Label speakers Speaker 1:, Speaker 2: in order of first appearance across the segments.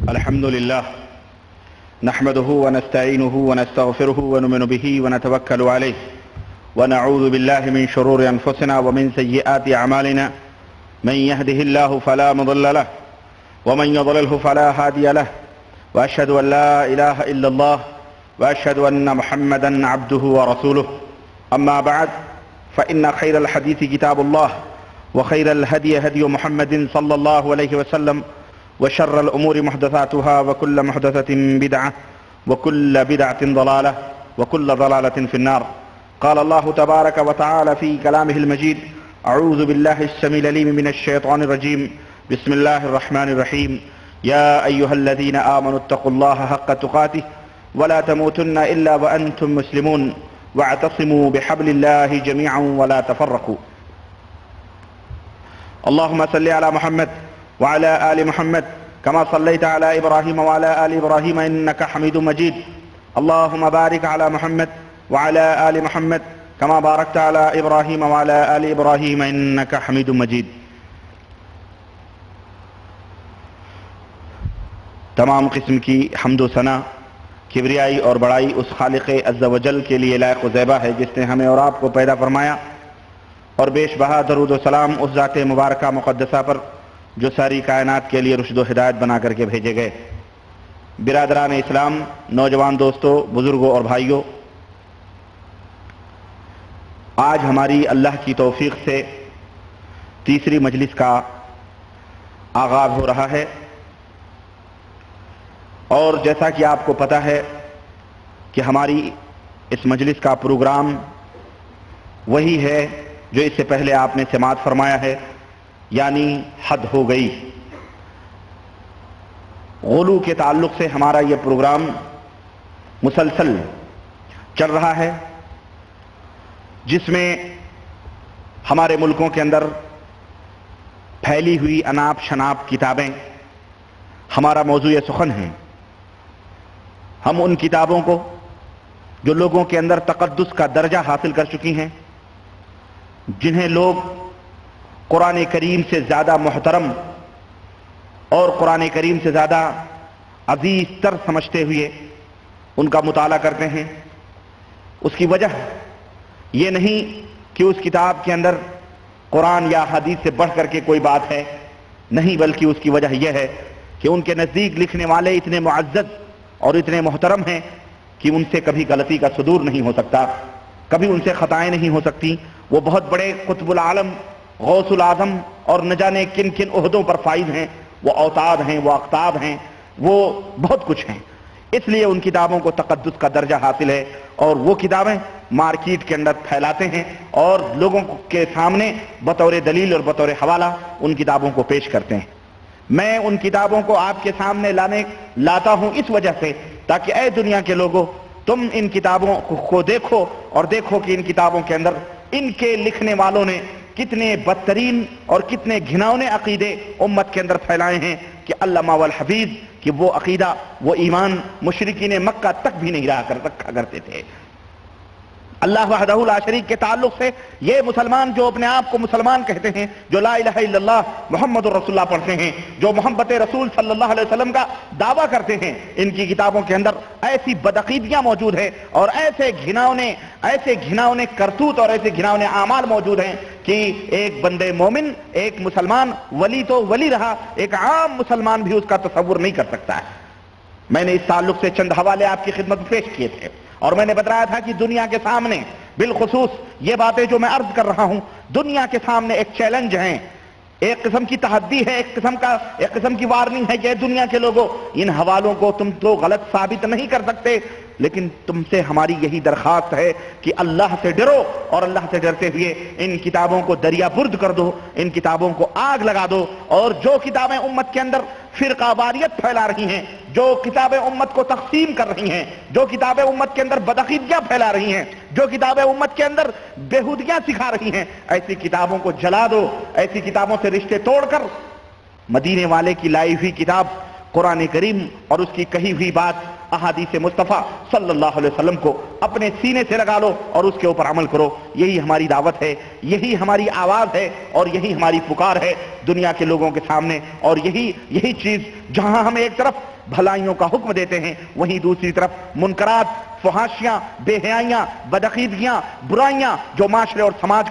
Speaker 1: الحمد لله نحمده ونستعينه ونستغفره ونؤمن به ونتوكل عليه ونعوذ بالله من شرور أنفسنا ومن سيئات أعمالنا من يهده الله فلا مضل له ومن يضلله فلا هادي له وأشهد أن لا إله إلا الله وأشهد أن محمدا عبده ورسوله أما بعد فإن خير الحديث كتاب الله وخير الهدي هدي محمد صلى الله عليه وسلم وشر الأمور محدثاتها وكل محدثة بدعة وكل بدعة ضلالة وكل ضلالة في النار. قال الله تبارك وتعالى في كلامه المجيد: أعوذ بالله السميع العليم من الشيطان الرجيم. بسم الله الرحمن الرحيم. يا أيها الذين آمنوا اتقوا الله حق تقاته ولا تموتن إلا وأنتم مسلمون واعتصموا بحبل الله جميعا ولا تفرقوا. اللهم صل على محمد وعلى آل محمد كما صليت على إبراهيم وعلى آل إبراهيم إنك حميد مجيد. اللهم بارك على محمد وعلى آل محمد كما باركت على إبراهيم وعلى آل إبراهيم إنك حميد مجيد. تمام قسم کی حمد و ثنا، کبریائی اور بڑائی اس خالق عز و جل کے لیے لائق و زیبا ہے جس نے ہمیں اور آپ کو پیدا فرمایا، اور بیش بہا درود و سلام اس ذات مبارکہ مقدسہ پر جو ساری کائنات کے لیے رشد و ہدایت بنا کر کے بھیجے گئے. برادران اسلام، نوجوان دوستوں، بزرگوں اور بھائیوں، آج ہماری اللہ کی توفیق سے تیسری مجلس کا آغاز ہو رہا ہے، اور جیسا کہ آپ کو پتہ ہے کہ ہماری اس مجلس کا پروگرام وہی ہے جو اس سے پہلے آپ نے سماعت فرمایا ہے، یعنی حد ہو گئی. غلو کے تعلق سے ہمارا یہ پروگرام مسلسل چل رہا ہے، جس میں ہمارے ملکوں کے اندر پھیلی ہوئی اناپ شناپ کتابیں ہمارا موضوع سخن ہیں. ہم ان کتابوں کو جو لوگوں کے اندر تقدس کا درجہ حاصل کر چکی ہیں، جنہیں لوگ قرآن کریم سے زیادہ محترم اور قرآن کریم سے زیادہ عزیز تر سمجھتے ہوئے ان کا مطالعہ کرتے ہیں. اس کی وجہ یہ نہیں کہ اس کتاب کے اندر قرآن یا حدیث سے بڑھ کر کے کوئی بات ہے، نہیں، بلکہ اس کی وجہ یہ ہے کہ ان کے نزدیک لکھنے والے اتنے معزز اور اتنے محترم ہیں کہ ان سے کبھی غلطی کا صدور نہیں ہو سکتا، کبھی ان سے خطائیں نہیں ہو سکتی. وہ بہت بڑے قطب العالم، غوث العظم اور نہ جانے کن کن عہدوں پر فائز ہیں، وہ اوتاد ہیں، وہ اقطاب ہیں، وہ بہت کچھ ہیں. اس لیے ان کتابوں کو تقدس کا درجہ حاصل ہے، اور وہ کتابیں مارکیٹ کے اندر پھیلاتے ہیں اور لوگوں کے سامنے بطور دلیل اور بطور حوالہ ان کتابوں کو پیش کرتے ہیں. میں ان کتابوں کو آپ کے سامنے لاتا ہوں اس وجہ سے تاکہ اے دنیا کے لوگوں، تم ان کتابوں کو دیکھو اور دیکھو کہ ان کتابوں کے اندر ان کے لکھنے والوں نے کتنے بدترین اور کتنے گھناؤنے عقیدے امت کے اندر پھیلائے ہیں کہ علامہ والحفیظ کہ وہ عقیدہ، وہ ایمان مشرکین مکہ تک بھی نہیں رکھا کرتے تھے. اللہ وحدہ لا شریک کے تعلق سے یہ مسلمان جو اپنے آپ کو مسلمان کہتے ہیں، جو لا الہ الا اللہ محمد رسول اللہ پڑھتے ہیں، جو محبت رسول صلی اللہ علیہ وسلم کا دعویٰ کرتے ہیں، ان کی کتابوں کے اندر ایسی بدعقیدیاں موجود ہیں اور ایسے گھناؤنے کرتوت اور ایسے گھناؤنے اعمال موجود ہیں کہ ایک بندے مومن، ایک مسلمان ولی تو ولی رہا، ایک عام مسلمان بھی اس کا تصور نہیں کر سکتا ہے. میں نے اس تعلق سے چند حوالے آپ کی خدمت میں پیش کیے تھے، اور میں نے بتایا تھا کہ دنیا کے سامنے بالخصوص یہ باتیں جو میں عرض کر رہا ہوں دنیا کے سامنے ایک چیلنج ہیں، ایک قسم کی تحدی ہے، ایک قسم کی وارننگ ہے کہ دنیا کے لوگوں، ان حوالوں کو تم تو غلط ثابت نہیں کر سکتے، لیکن تم سے ہماری یہی درخواست ہے کہ اللہ سے ڈرو، اور اللہ سے ڈرتے ہوئے ان کتابوں کو دریا برد کر دو، ان کتابوں کو آگ لگا دو. اور جو کتابیں امت کے اندر فرقہ واریت پھیلا رہی ہیں، جو کتابیں امت کو تقسیم کر رہی ہیں، جو کتابیں امت کے اندر بدعقیدیاں پھیلا رہی ہیں، جو کتابیں امت کے اندر بےہودیاں سکھا رہی ہیں، ایسی کتابوں کو جلا دو. ایسی کتابوں سے رشتے توڑ کر مدینے والے کی لائی ہوئی کتاب قرآن کریم اور اس کی کہی ہوئی بات احادیث مصطفیٰ صلی اللہ علیہ وسلم کو اپنے سینے سے لگا لو اور اس کے اوپر عمل کرو. یہی ہماری دعوت ہے, یہی ہماری آواز ہے اور یہی ہماری پکار ہے دنیا کے لوگوں کے سامنے. اور یہی چیز جہاں ہم ایک طرف بھلائیوں کا حکم دیتے ہیں, وہیں دوسری طرف منکرات, فحاشیاں, بے حیائیاں, بدعقیدگیاں, برائیاں جو معاشرے اور سماج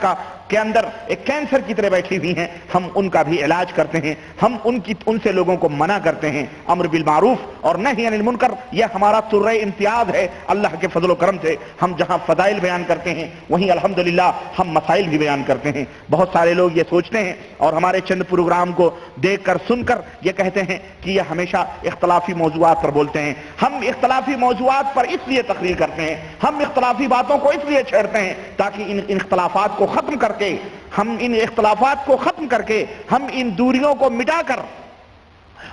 Speaker 1: کے اندر ایک کینسر کی طرح بیٹھی ہوئی ہیں, ہم ان کا بھی علاج کرتے ہیں. ہم ان سے لوگوں کو منع کرتے ہیں. امر بالمعروف اور نہی عن المنکر یہ ہمارا سرۂ امتیاز ہے. اللہ کے فضل و کرم سے ہم جہاں فضائل بیان کرتے ہیں وہیں الحمدللہ ہم مسائل بھی بیان کرتے ہیں. بہت سارے لوگ یہ سوچتے ہیں اور ہمارے چند پروگرام کو دیکھ کر سن کر یہ کہتے ہیں کہ یہ ہمیشہ اختلافی موضوعات پر بولتے ہیں. ہم اختلافی موضوعات پر اس لیے تقریر کرتے ہیں, ہم اختلافی باتوں کو اس لیے چھیڑتے ہیں تاکہ ان اختلافات کو ختم کر کے, ہم ان دوریوں کو مٹا کر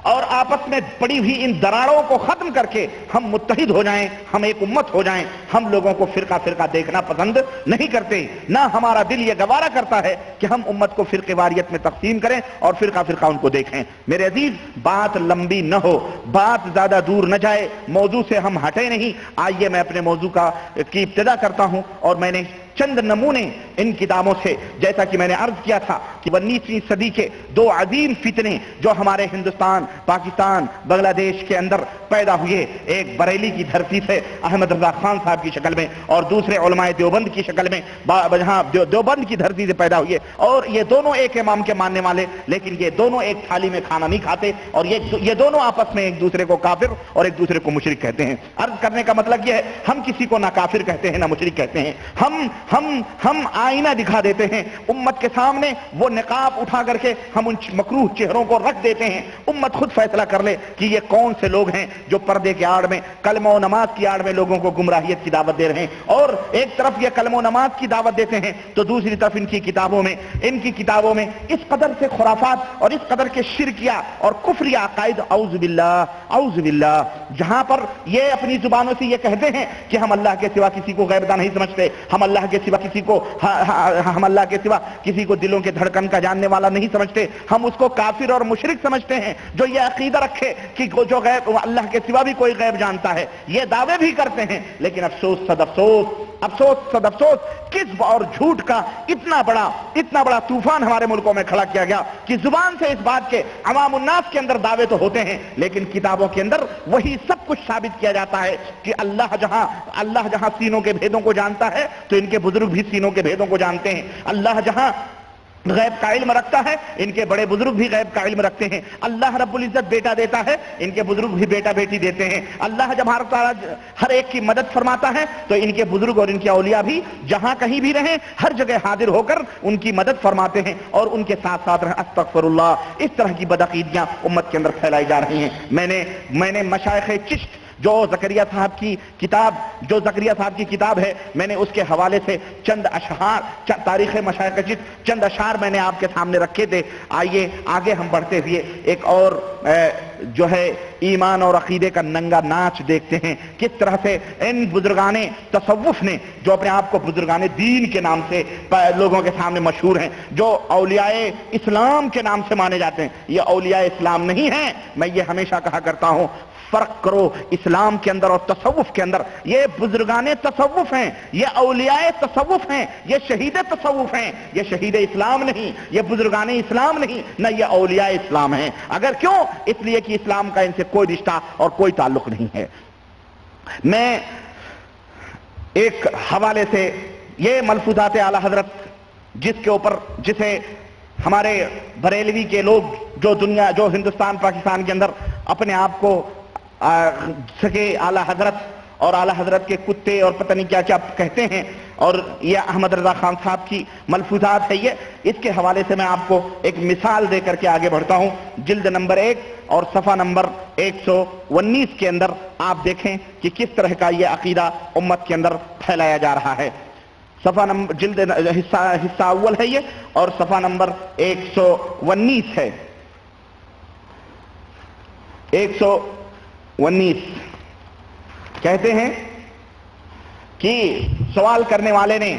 Speaker 1: اور آپس میں پڑی ہوئی ان دراڑوں کو ختم کر کے ہم متحد ہو جائیں, ہم ایک امت ہو جائیں. ہم لوگوں کو فرقہ فرقہ دیکھنا پسند نہیں کرتے, نہ ہمارا دل یہ گوارا کرتا ہے کہ ہم امت کو فرقہ واریت میں تقسیم کریں اور فرقہ فرقہ ان کو دیکھیں. میرے عزیز, بات لمبی نہ ہو, بات زیادہ دور نہ جائے, موضوع سے ہم ہٹے نہیں. آئیے میں اپنے موضوع کی ابتدا کرتا ہوں اور میں نے چند نمونے ان کتابوں سے, جیسا کہ میں نے عرض کیا تھا کہ 19ویں صدی کے دو عظیم فتنے جو ہمارے ہندوستان, پاکستان, بنگلہ دیش کے اندر پیدا ہوئے, ایک بریلی کی دھرتی سے احمد رضا خان صاحب کی شکل میں اور دوسرے علماء دیوبند کی شکل میں, جہاں دیوبند کی دھرتی سے پیدا ہوئے. اور یہ دونوں ایک امام کے ماننے والے, لیکن یہ دونوں ایک تھالی میں کھانا نہیں کھاتے اور یہ دونوں آپس میں ایک دوسرے کو کافر اور ایک دوسرے کو مشرک کہتے ہیں. عرض کرنے کا مطلب یہ ہے, ہم کسی کو نہ کافر کہتے ہیں نہ مشرک کہتے ہیں. ہم آئینہ دکھا دیتے ہیں امت کے سامنے, وہ نقاب اٹھا کر کے ہم ان مکروہ چہروں کو رکھ دیتے ہیں. امت خود فیصلہ کر لے کہ یہ کون سے لوگ ہیں جو پردے کے آڑ میں, کلمہ و نماز کی آڑ میں لوگوں کو گمراہیت کی دعوت دے رہے ہیں. اور ایک طرف یہ کلمہ و نماز کی دعوت دیتے ہیں تو دوسری طرف ان کی کتابوں میں اس قدر سے خرافات اور اس قدر کے شرکیہ اور کفری عقائد, اعوذ باللہ, جہاں پر یہ اپنی زبانوں سے یہ کہتے ہیں کہ ہم اللہ کے سوا کسی کو غیب داں نہیں سمجھتے, ہم اللہ کے سوا کسی کو دلوں کے دھڑکن کا جاننے والا نہیں سمجھتے, ہم اس کو کافر اور مشرک سمجھتے ہیں جو یہ عقیدہ رکھے کہ جو غیب اللہ کے سوا بھی کوئی غیب جانتا ہے. یہ دعوے بھی کرتے ہیں, لیکن افسوس صد افسوس کذب اور جھوٹ کا اتنا بڑا طوفان ہمارے ملکوں میں کھڑا کیا گیا کہ زبان سے اس بات کے عوام الناس کے اندر دعوے تو ہوتے ہیں, لیکن کتابوں کے اندر وہی سب کچھ ثابت کیا جاتا ہے کہ اللہ جہاں سینوں کے بھیدوں کو جانتا ہے تو ان کے بزرگ بھی سینوں کے بھیدوں کو جانتے ہیں. اللہ جہاں غیب کا علم رکھتا ہے ان کے بڑے بزرگ بھی غیب کا علم رکھتے ہیں. اللہ رب العزت بیٹا دیتا ہے, ان کے بزرگ بھی بیٹا بیٹی دیتے ہیں. اللہ جب ہر ایک کی مدد فرماتا ہے تو ان کے بزرگ اور ان کے اولیاء بھی جہاں کہیں بھی رہیں ہر جگہ حاضر ہو کر ان کی مدد فرماتے ہیں اور ان کے ساتھ ساتھ رہیں. استغفراللہ, اس طرح کی بدعقیدیاں امت کے اندر پھیلائی جا رہی ہیں. میں نے مشائخ چشت جو زکریا صاحب کی کتاب ہے, میں نے اس کے حوالے سے چند اشعار, تاریخ مشائخ چشت, چند اشعار میں نے آپ کے سامنے رکھے تھے. آئیے آگے ہم بڑھتے ہوئے ایک اور جو ہے ایمان اور عقیدے کا ننگا ناچ دیکھتے ہیں, کس طرح سے ان بزرگان تصوف نے, جو اپنے آپ کو بزرگان دین کے نام سے لوگوں کے سامنے مشہور ہیں, جو اولیاء اسلام کے نام سے مانے جاتے ہیں, یہ اولیاء اسلام نہیں ہیں. میں یہ ہمیشہ کہا کرتا ہوں, فرق کرو اسلام کے اندر اور تصوف کے اندر. یہ بزرگان تصوف ہیں, یہ اولیاء تصوف ہیں, یہ شہید تصوف ہیں, یہ شہید اسلام نہیں, یہ بزرگان اسلام نہیں, نہ یہ اولیاء اسلام ہیں. اگر کیوں؟ اس لیے کہ اسلام کا ان سے کوئی رشتہ اور کوئی تعلق نہیں ہے. میں ایک حوالے سے یہ ملفوظات اعلی حضرت جسے ہمارے بریلوی کے لوگ جو ہندوستان پاکستان کے اندر اپنے آپ کو سکے اعلی حضرت اور اعلی حضرت کے کتے اور پتہ نہیں کیا کیا کہتے ہیں, اور یہ احمد رضا خان صاحب کی ملفوظات ہے. اس کے حوالے سے میں آپ کو ایک مثال دے کر کے آگے بڑھتا ہوں. جلد نمبر 1 اور صفحہ نمبر 119 کے اندر آپ دیکھیں کہ کس طرح کا یہ عقیدہ امت کے اندر پھیلایا جا رہا ہے. صفحہ نمبر جلد حصہ اول ہے یہ, اور صفحہ نمبر 119 ہے. 119 کہتے ہیں کہ سوال کرنے والے نے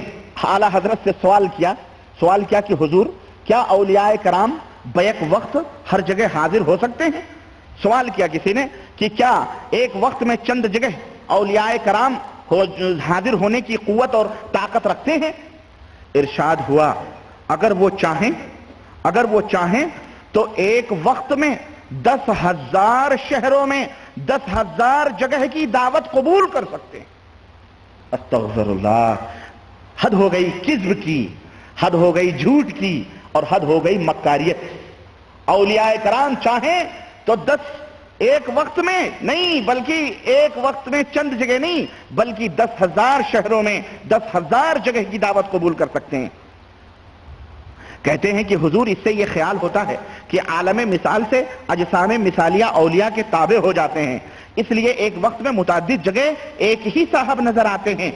Speaker 1: اعلی حضرت سے سوال کیا کہ حضور, کیا اولیاء کرام بیک وقت ہر جگہ حاضر ہو سکتے ہیں؟ سوال کیا کسی نے کہ کیا ایک وقت میں چند جگہ اولیاء کرام حاضر ہونے کی قوت اور طاقت رکھتے ہیں؟ ارشاد ہوا اگر وہ چاہیں تو ایک وقت میں 10,000 شہروں میں 10,000 جگہ کی دعوت قبول کر سکتے ہیں۔ استغفر اللہ، حد ہو گئی کذب کی، حد ہو گئی جھوٹ کی، اور حد ہو گئی مکاریت۔ اولیاء کرام چاہیں تو ایک وقت میں نہیں، بلکہ ایک وقت میں چند جگہ نہیں، بلکہ 10,000 شہروں میں 10,000 جگہ کی دعوت قبول کر سکتے ہیں۔ کہتے ہیں کہ حضور اس سے یہ خیال ہوتا ہے کہ عالم مثال سے اجسام مثالیہ اولیاء کے تابع ہو جاتے ہیں، اس لیے ایک وقت میں متعدد جگہ ایک ہی صاحب نظر آتے ہیں،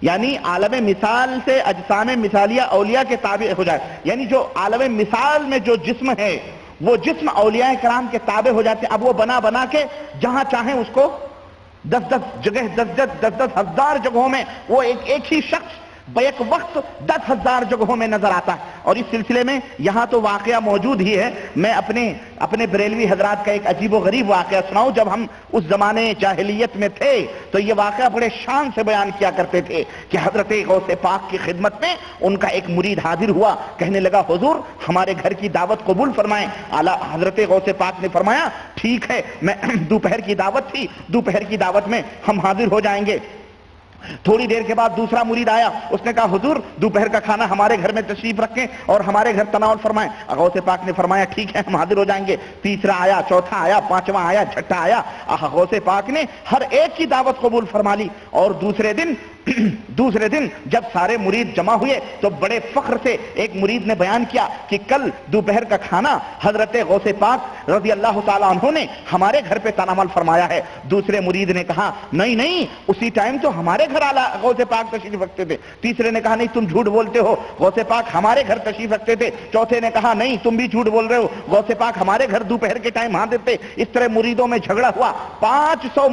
Speaker 1: یعنی عالم مثال سے اجسام مثالیہ اولیاء کے تابع ہو جائے، یعنی جو عالم مثال میں جو جسم ہے وہ جسم اولیاء کرام کے تابع ہو جاتے ہیں۔ اب وہ بنا کے جہاں چاہیں اس کو 10 جگہ 10 ہزار جگہوں میں وہ ایک ہی شخص بیک وقت 10,000 جگہوں میں نظر آتا ہے۔ اور اس سلسلے میں یہاں تو واقعہ موجود ہی ہے، میں اپنے بریلوی حضرات کا ایک عجیب و غریب واقعہ سناؤں۔ جب ہم اس زمانے جاہلیت میں تھے تو یہ واقعہ بڑے شان سے بیان کیا کرتے تھے کہ حضرت غوث پاک کی خدمت میں ان کا ایک مرید حاضر ہوا، کہنے لگا حضور ہمارے گھر کی دعوت قبول فرمائیں۔ اعلیٰ حضرت غوث پاک نے فرمایا ٹھیک ہے، میں دوپہر کی دعوت تھی، دوپہر کی دعوت میں ہم حاضر ہو جائیں گے۔ تھوڑی دیر کے بعد دوسرا مرید آیا، اس نے کہا حضور دوپہر کا کھانا ہمارے گھر میں تشریف رکھیں اور ہمارے گھر تناول فرمائیں۔ غوث پاک نے فرمایا ٹھیک ہے ہم حاضر ہو جائیں گے۔ تیسرا آیا، چوتھا آیا، پانچواں آیا، چھٹا آیا، غوث پاک نے ہر ایک کی دعوت قبول فرما لی۔ اور دوسرے دن جب سارے مرید جمع ہوئے تو بڑے فخر سے ایک مرید نے بیان کیا کہ کل دوپہر کا کھانا حضرت غوث پاک رضی اللہ تعالیٰ عنہ نے ہمارے گھر پہ تناول فرمایا ہے۔ دوسرے مرید نے کہا نہیں اسی ٹائم تو ہمارے گھر غوث پاک تشریف رکھتے تھے۔ تیسرے نے کہا نہیں تم جھوٹ بولتے ہو، غوث پاک ہمارے گھر تشریف رکھتے تھے۔ چوتھے نے کہا نہیں تم بھی جھوٹ بول رہے ہو، غوث پاک ہمارے گھر دوپہر کے ٹائم حاضر تھے۔ اس طرح مریدوں میں جھگڑا ہوا، 500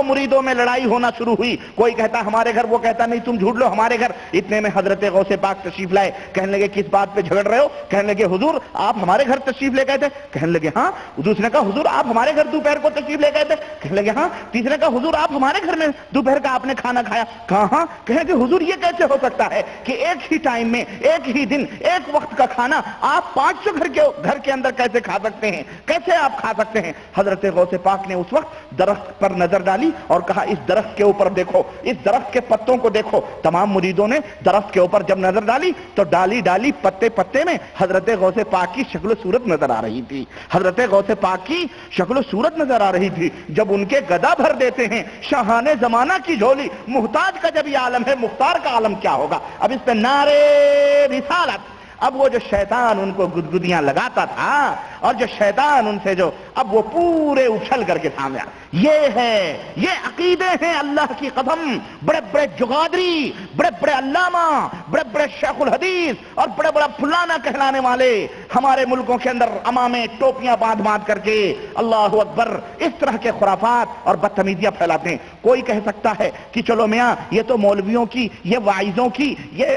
Speaker 1: مریدوں میں لڑائی ہونا شروع ہوئی۔ کوئی کہتا ہمارے گھر، وہ کہتا نہیں تم جھوٹ لو ہمارے گھر۔ اتنے میں حضرت غوث پاک تشریف لائے، کہنے لگے کس بات پہ جھگڑ رہے ہو؟ کہنے لگے حضور آپ ہمارے گھر تشریف لے گئے تھے۔ کہنے لگے ہاں۔ دوسرے نے کہا حضور آپ ہمارے گھر دوپہر کو تشریف لے گئے تھے۔ کہنے لگے ہاں۔ تیسرے نے کہا حضور آپ ہمارے گھر میں دوپہر کا آپ نے کھانا کھایا۔ کہاں؟ کہیں کہ حضور یہ کیسے ہو سکتا ہے کہ ایک ہی ٹائم میں ایک ہی دن ایک وقت کا کھانا آپ 500 گھر کے اندر کیسے کھا سکتے ہیں؟ کیسے آپ کھا سکتے ہیں؟ حضرت غوث پاک نے اس وقت درخت پر نظر ڈالی اور کہا اس درخت کے اوپر دیکھو، اس درخت کے پتوں کو دیکھو۔ تمام مریدوں نے درخت کے اوپر جب نظر ڈالی تو ڈالی پتے میں حضرت غوث پاک کی شکل و صورت نظر آ رہی تھی۔ حضرت غوث پاک کی شکل و صورت نظر آ رہی تھی۔ جب ان کے گدا بھر دیتے ہیں شاہانِ زمانہ کی جھولی، محتاج کا جب یہ عالم ہے مختار کا عالم کیا ہوگا؟ اب اس پہ نعرے رسالت۔ اب وہ جو شیطان ان کو گدگدیاں لگاتا تھا اور جو شیطان ان سے جو اب وہ پورے اچھل کر کے سامنے یہ عقیدے ہیں اللہ کی قسم۔ بڑے بڑے جغادری، بڑے بڑے علامہ، بڑے بڑے شیخ الحدیث اور بڑے بڑا فلانا کہلانے والے ہمارے ملکوں کے اندر عمامے ٹوپیاں باندھ کر کے اللہ اکبر اس طرح کے خرافات اور بدتمیزیاں پھیلاتے ہیں۔ کوئی کہہ سکتا ہے کہ چلو میاں یہ تو مولویوں کی، یہ واعظوں کی، یہ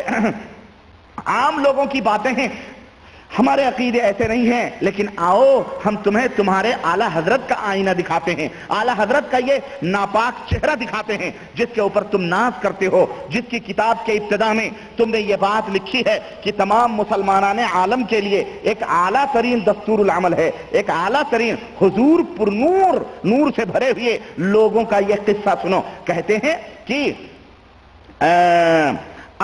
Speaker 1: عام لوگوں کی باتیں ہیں، ہمارے عقیدے ایسے نہیں ہیں۔ لیکن آؤ ہم تمہیں تمہارے اعلیٰ حضرت کا آئینہ دکھاتے ہیں، اعلیٰ حضرت کا یہ ناپاک چہرہ دکھاتے ہیں جس کے اوپر تم ناز کرتے ہو، جس کی کتاب کے ابتدا میں تم نے یہ بات لکھی ہے کہ تمام مسلمانان عالم کے لیے ایک اعلیٰ ترین دستور العمل ہے، ایک اعلیٰ ترین حضور پر نور سے بھرے ہوئے لوگوں کا یہ قصہ سنو۔ کہتے ہیں کہ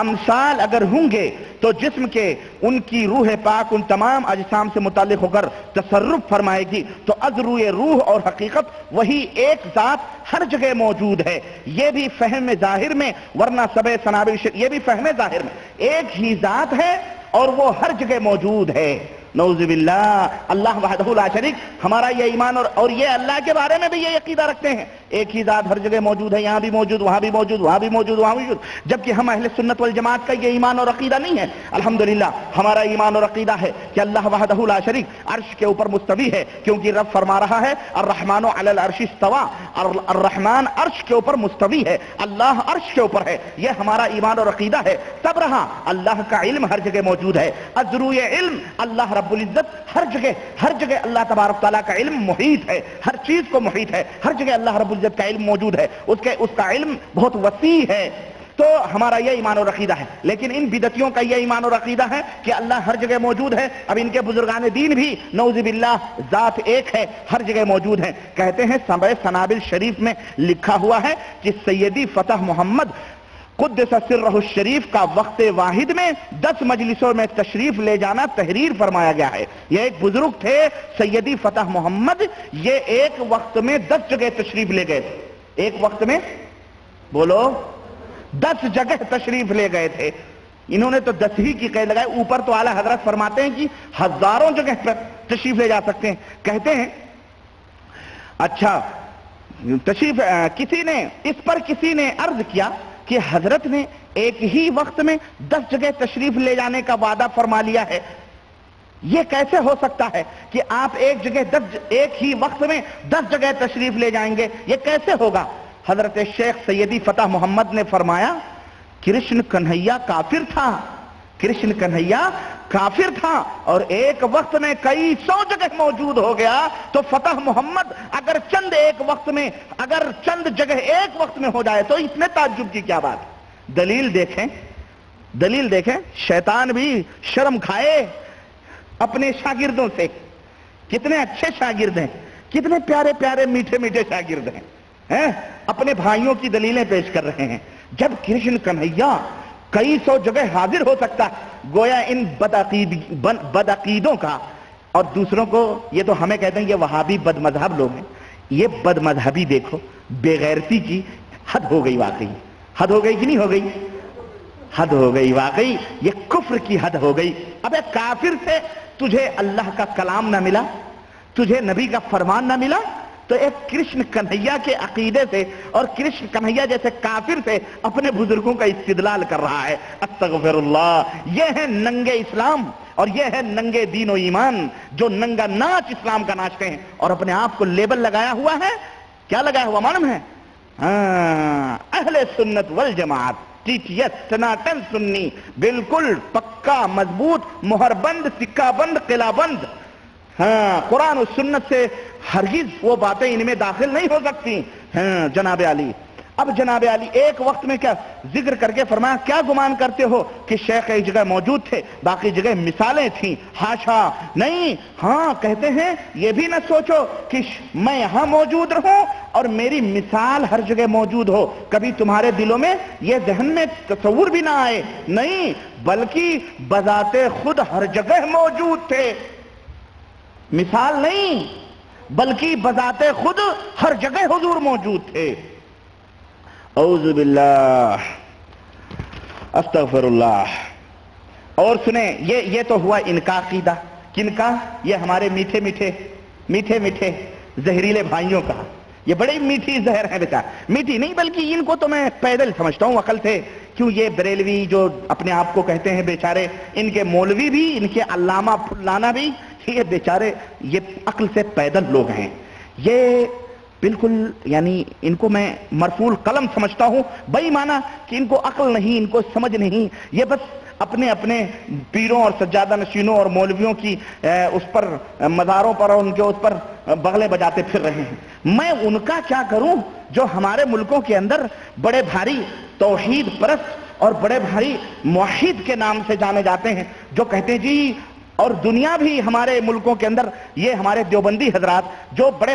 Speaker 1: امثال اگر ہوں گے تو جسم کے ان کی روح پاک ان تمام اجسام سے متعلق ہو کر تصرف فرمائے گی، تو از روئے روح اور حقیقت وہی ایک ذات ہر جگہ موجود ہے۔ یہ بھی فہم ظاہر میں، ورنہ سب سنابل یہ بھی فہم ظاہر میں ایک ہی ذات ہے اور وہ ہر جگہ موجود ہے۔ نعوذ باللہ، اللہ وحدہ لا شریک، ہمارا یہ ایمان اور یہ اللہ کے بارے میں بھی یہ عقیدہ رکھتے ہیں، ایک ہی ذات ہر جگہ موجود ہے، یہاں بھی موجود، وہاں بھی موجود، وہاں بھی موجود، وہاں بھی موجود، جبکہ ہم اہل سنت والجماعت کا یہ ایمان اور عقیدہ نہیں ہے۔ الحمدللہ ہمارا ایمان اور عقیدہ ہے کہ اللہ وحدہ لا شریک عرش کے اوپر مستوی ہے، کیونکہ رب فرما رہا ہے الرحمن علی العرش استوى، الرحمن عرش کے اوپر مستوی ہے، اللہ عرش کے اوپر ہے، یہ ہمارا ایمان اور عقیدہ ہے۔ تب رہا اللہ کا علم ہر جگہ موجود ہے، از روئے علم اللہ رب رب العزت ہر جگہ اللہ تبارک تعالیٰ کا علم محیط ہے، ہر چیز کو محیط ہے، ہر جگہ اللہ رب العزت کا علم موجود ہے، اس کا علم بہت وسیع ہے۔ تو ہمارا یہ ایمان اور عقیدہ ہے۔ لیکن ان بدعتیوں کا یہ ایمان اور عقیدہ ہے کہ اللہ ہر جگہ موجود ہے۔ اب ان کے بزرگان دین بھی نعوذ باللہ ذات ایک ہے، ہر جگہ موجود ہے۔ کہتے ہیں سبع سنابل شریف میں لکھا ہوا ہے کہ سیدی فتح محمد قدس سرہ الشریف کا وقت واحد میں 10 مجلسوں میں تشریف لے جانا تحریر فرمایا گیا ہے۔ یہ ایک بزرگ تھے سیدی فتح محمد، یہ ایک وقت میں 10 جگہ تشریف لے گئے تھے۔ ایک وقت میں بولو 10 جگہ تشریف لے گئے تھے۔ انہوں نے تو 10 ہی کی قید لگائی، اوپر تو اعلیٰ حضرت فرماتے ہیں کہ ہزاروں جگہ پر تشریف لے جا سکتے ہیں۔ کہتے ہیں اچھا تشریف کسی نے عرض کیا کہ حضرت نے ایک ہی وقت میں 10 جگہ تشریف لے جانے کا وعدہ فرما لیا ہے، یہ کیسے ہو سکتا ہے کہ آپ ایک ہی وقت میں 10 جگہ تشریف لے جائیں گے، یہ کیسے ہوگا؟ حضرت شیخ سیدی فتح محمد نے فرمایا کرشن کنہیا کافر تھا، کرشن کنہیا کافر تھا اور ایک وقت میں کئی 100 جگہ موجود ہو گیا، تو فتح محمد اگر چند جگہ ایک وقت میں ہو جائے تو اس میں تعجب کی کیا بات؟ دلیل دیکھیں شیطان بھی شرم کھائے اپنے شاگردوں سے۔ کتنے اچھے شاگرد ہیں، کتنے پیارے پیارے میٹھے میٹھے شاگرد ہیں، اپنے بھائیوں کی دلیلیں پیش کر رہے ہیں۔ جب کرشن کنہیا کئی 100 جگہ حاضر ہو سکتا ہے، گویا ان بدعقیدوں کا اور دوسروں کو، یہ تو ہمیں کہتے ہیں یہ وہابی بد مذہب لوگ ہیں، یہ بد مذہبی دیکھو، بے غیرتی کی حد ہو گئی، واقعی حد ہو گئی کہ نہیں ہو گئی؟ حد ہو گئی واقعی، یہ کفر کی حد ہو گئی۔ اب ایک کافر سے تجھے اللہ کا کلام نہ ملا، تجھے نبی کا فرمان نہ ملا، تو ایک کرشن کنہیا کے عقیدے سے اور کرشن کنہیا جیسے کافر سے اپنے بزرگوں کا استدلال کر رہا ہے۔ استغفر اللہ، یہ ہے ننگے اسلام اور یہ ہے ننگے دین و ایمان، جو ننگا ناچ اسلام کا ناچتے ہیں اور اپنے آپ کو لیبل لگایا ہوا ہے۔ کیا لگایا ہوا معلوم ہے؟ اہل سنت والجماعت، ٹیٹیت سناتن سنی، بالکل پکا مضبوط مہر بند سکہ بند قلعہ بند۔ قرآن و سنت سے ہرگز وہ باتیں ان میں داخل نہیں ہو سکتی۔ جناب علی، اب جناب علی ایک وقت میں کیا ذکر کر کے فرمایا، کیا گمان کرتے ہو کہ شیخ ایک جگہ موجود تھے باقی جگہ مثالیں تھیں؟ ہاشا نہیں، ہاں کہتے ہیں یہ بھی نہ سوچو کہ میں یہاں موجود رہوں اور میری مثال ہر جگہ موجود ہو، کبھی تمہارے دلوں میں یہ ذہن میں تصور بھی نہ آئے، نہیں بلکہ بذات خود ہر جگہ موجود تھے، مثال نہیں بلکہ بذات خود ہر جگہ حضور موجود تھے۔ اعوذ باللہ، استغفر اللہ۔ اور سنیں، یہ تو ہوا ان کا عقیدہ، کن کا؟ یہ ہمارے میٹھے میٹھے زہریلے بھائیوں کا۔ یہ بڑی میٹھی زہر ہے بیٹا، میٹھی نہیں بلکہ ان کو تو میں پیدل سمجھتا ہوں عقل سے، کیوں یہ بریلوی جو اپنے آپ کو کہتے ہیں بیچارے، ان کے مولوی بھی، ان کے علامہ پھلانا بھی، یہ بیچارے یہ عقل سے پیدل لوگ ہیں۔ یہ بالکل یعنی ان کو میں مرفوع قلم سمجھتا ہوں، بے ایمانہ کہ ان کو عقل نہیں، ان کو سمجھ نہیں، یہ بس اپنے پیروں اور سجادہ نشینوں اور مولویوں کی اس پر مزاروں پر اور ان کے اس پر بغلے بجاتے پھر رہے ہیں۔ میں ان کا کیا کروں جو ہمارے ملکوں کے اندر بڑے بھاری توحید پرست اور بڑے بھاری موحد کے نام سے جانے جاتے ہیں، جو کہتے ہیں جی، اور دنیا بھی ہمارے ملکوں کے اندر یہ ہمارے دیوبندی حضرات جو بڑے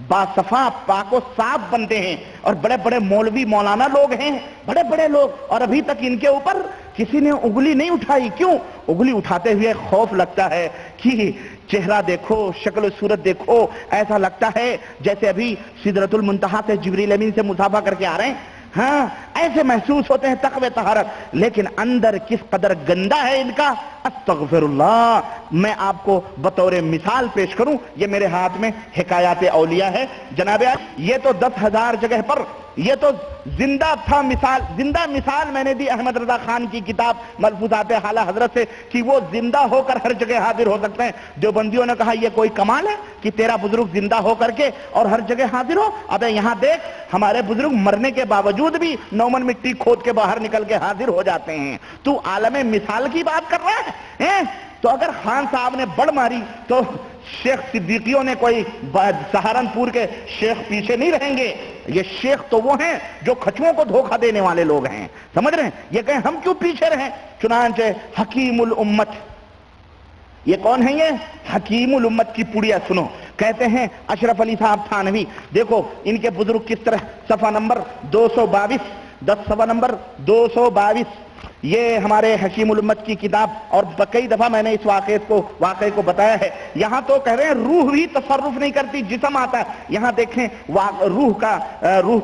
Speaker 1: باصفا پاک و صاف بنتے ہیں اور بڑے بڑے مولوی مولانا لوگ ہیں، بڑے بڑے لوگ، اور ابھی تک ان کے اوپر کسی نے انگلی نہیں اٹھائی۔ کیوں؟ انگلی اٹھاتے ہوئے خوف لگتا ہے کہ چہرہ دیکھو، شکل و صورت دیکھو، ایسا لگتا ہے جیسے ابھی سدرۃ المنتہا سے جبریل امین سے مصافحہ کر کے آ رہے ہیں۔ ہاں ایسے محسوس ہوتے ہیں تقوی طہارت، لیکن اندر کس قدر گندا ہے ان کا، استغفر اللہ۔ میں آپ کو بطور مثال پیش کروں، یہ میرے ہاتھ میں حکایات اولیاء ہے جناب، یہ تو 10,000 جگہ پر، یہ تو زندہ تھا مثال، زندہ مثال میں نے دی احمد رضا خان کی کتاب ملفوظات اعلیٰ حضرت سے کہ وہ زندہ ہو کر ہر جگہ حاضر ہو سکتے ہیں۔ دیوبندیوں نے کہا یہ کوئی کمال ہے کہ تیرا بزرگ زندہ ہو کر کے اور ہر جگہ حاضر ہو؟ ابے یہاں دیکھ، ہمارے بزرگ مرنے کے باوجود بھی نومن مٹی کھود کے باہر نکل کے حاضر ہو جاتے ہیں، تو عالم مثال کی بات کر رہا ہے؟ تو اگر خان صاحب نے بڑھ ماری تو شیخ صدیقیوں نے کوئی سہارنپور کے شیخ پیچھے نہیں رہیں گے. یہ شیخ تو وہ ہیں جو کھچووں کو دھوکہ دینے والے لوگ ہیں, سمجھ رہے ہیں؟ یہ کہیں ہم کیوں پیچھے رہیں. چنانچہ حکیم الامت, یہ کون ہے؟ یہ حکیم الامت کی پڑیا سنو. کہتے ہیں اشرف علی صاحب تھانوی, دیکھو ان کے بزرگ کس طرح, صفحہ نمبر 222, 10 صفحہ نمبر 222, یہ ہمارے حکیم الامت کی کتاب, اور کئی دفعہ میں نے اس واقعے کو بتایا ہے. یہاں تو کہہ رہے ہیں روح بھی تصرف نہیں کرتی, جسم آتا ہے. یہاں دیکھیں روح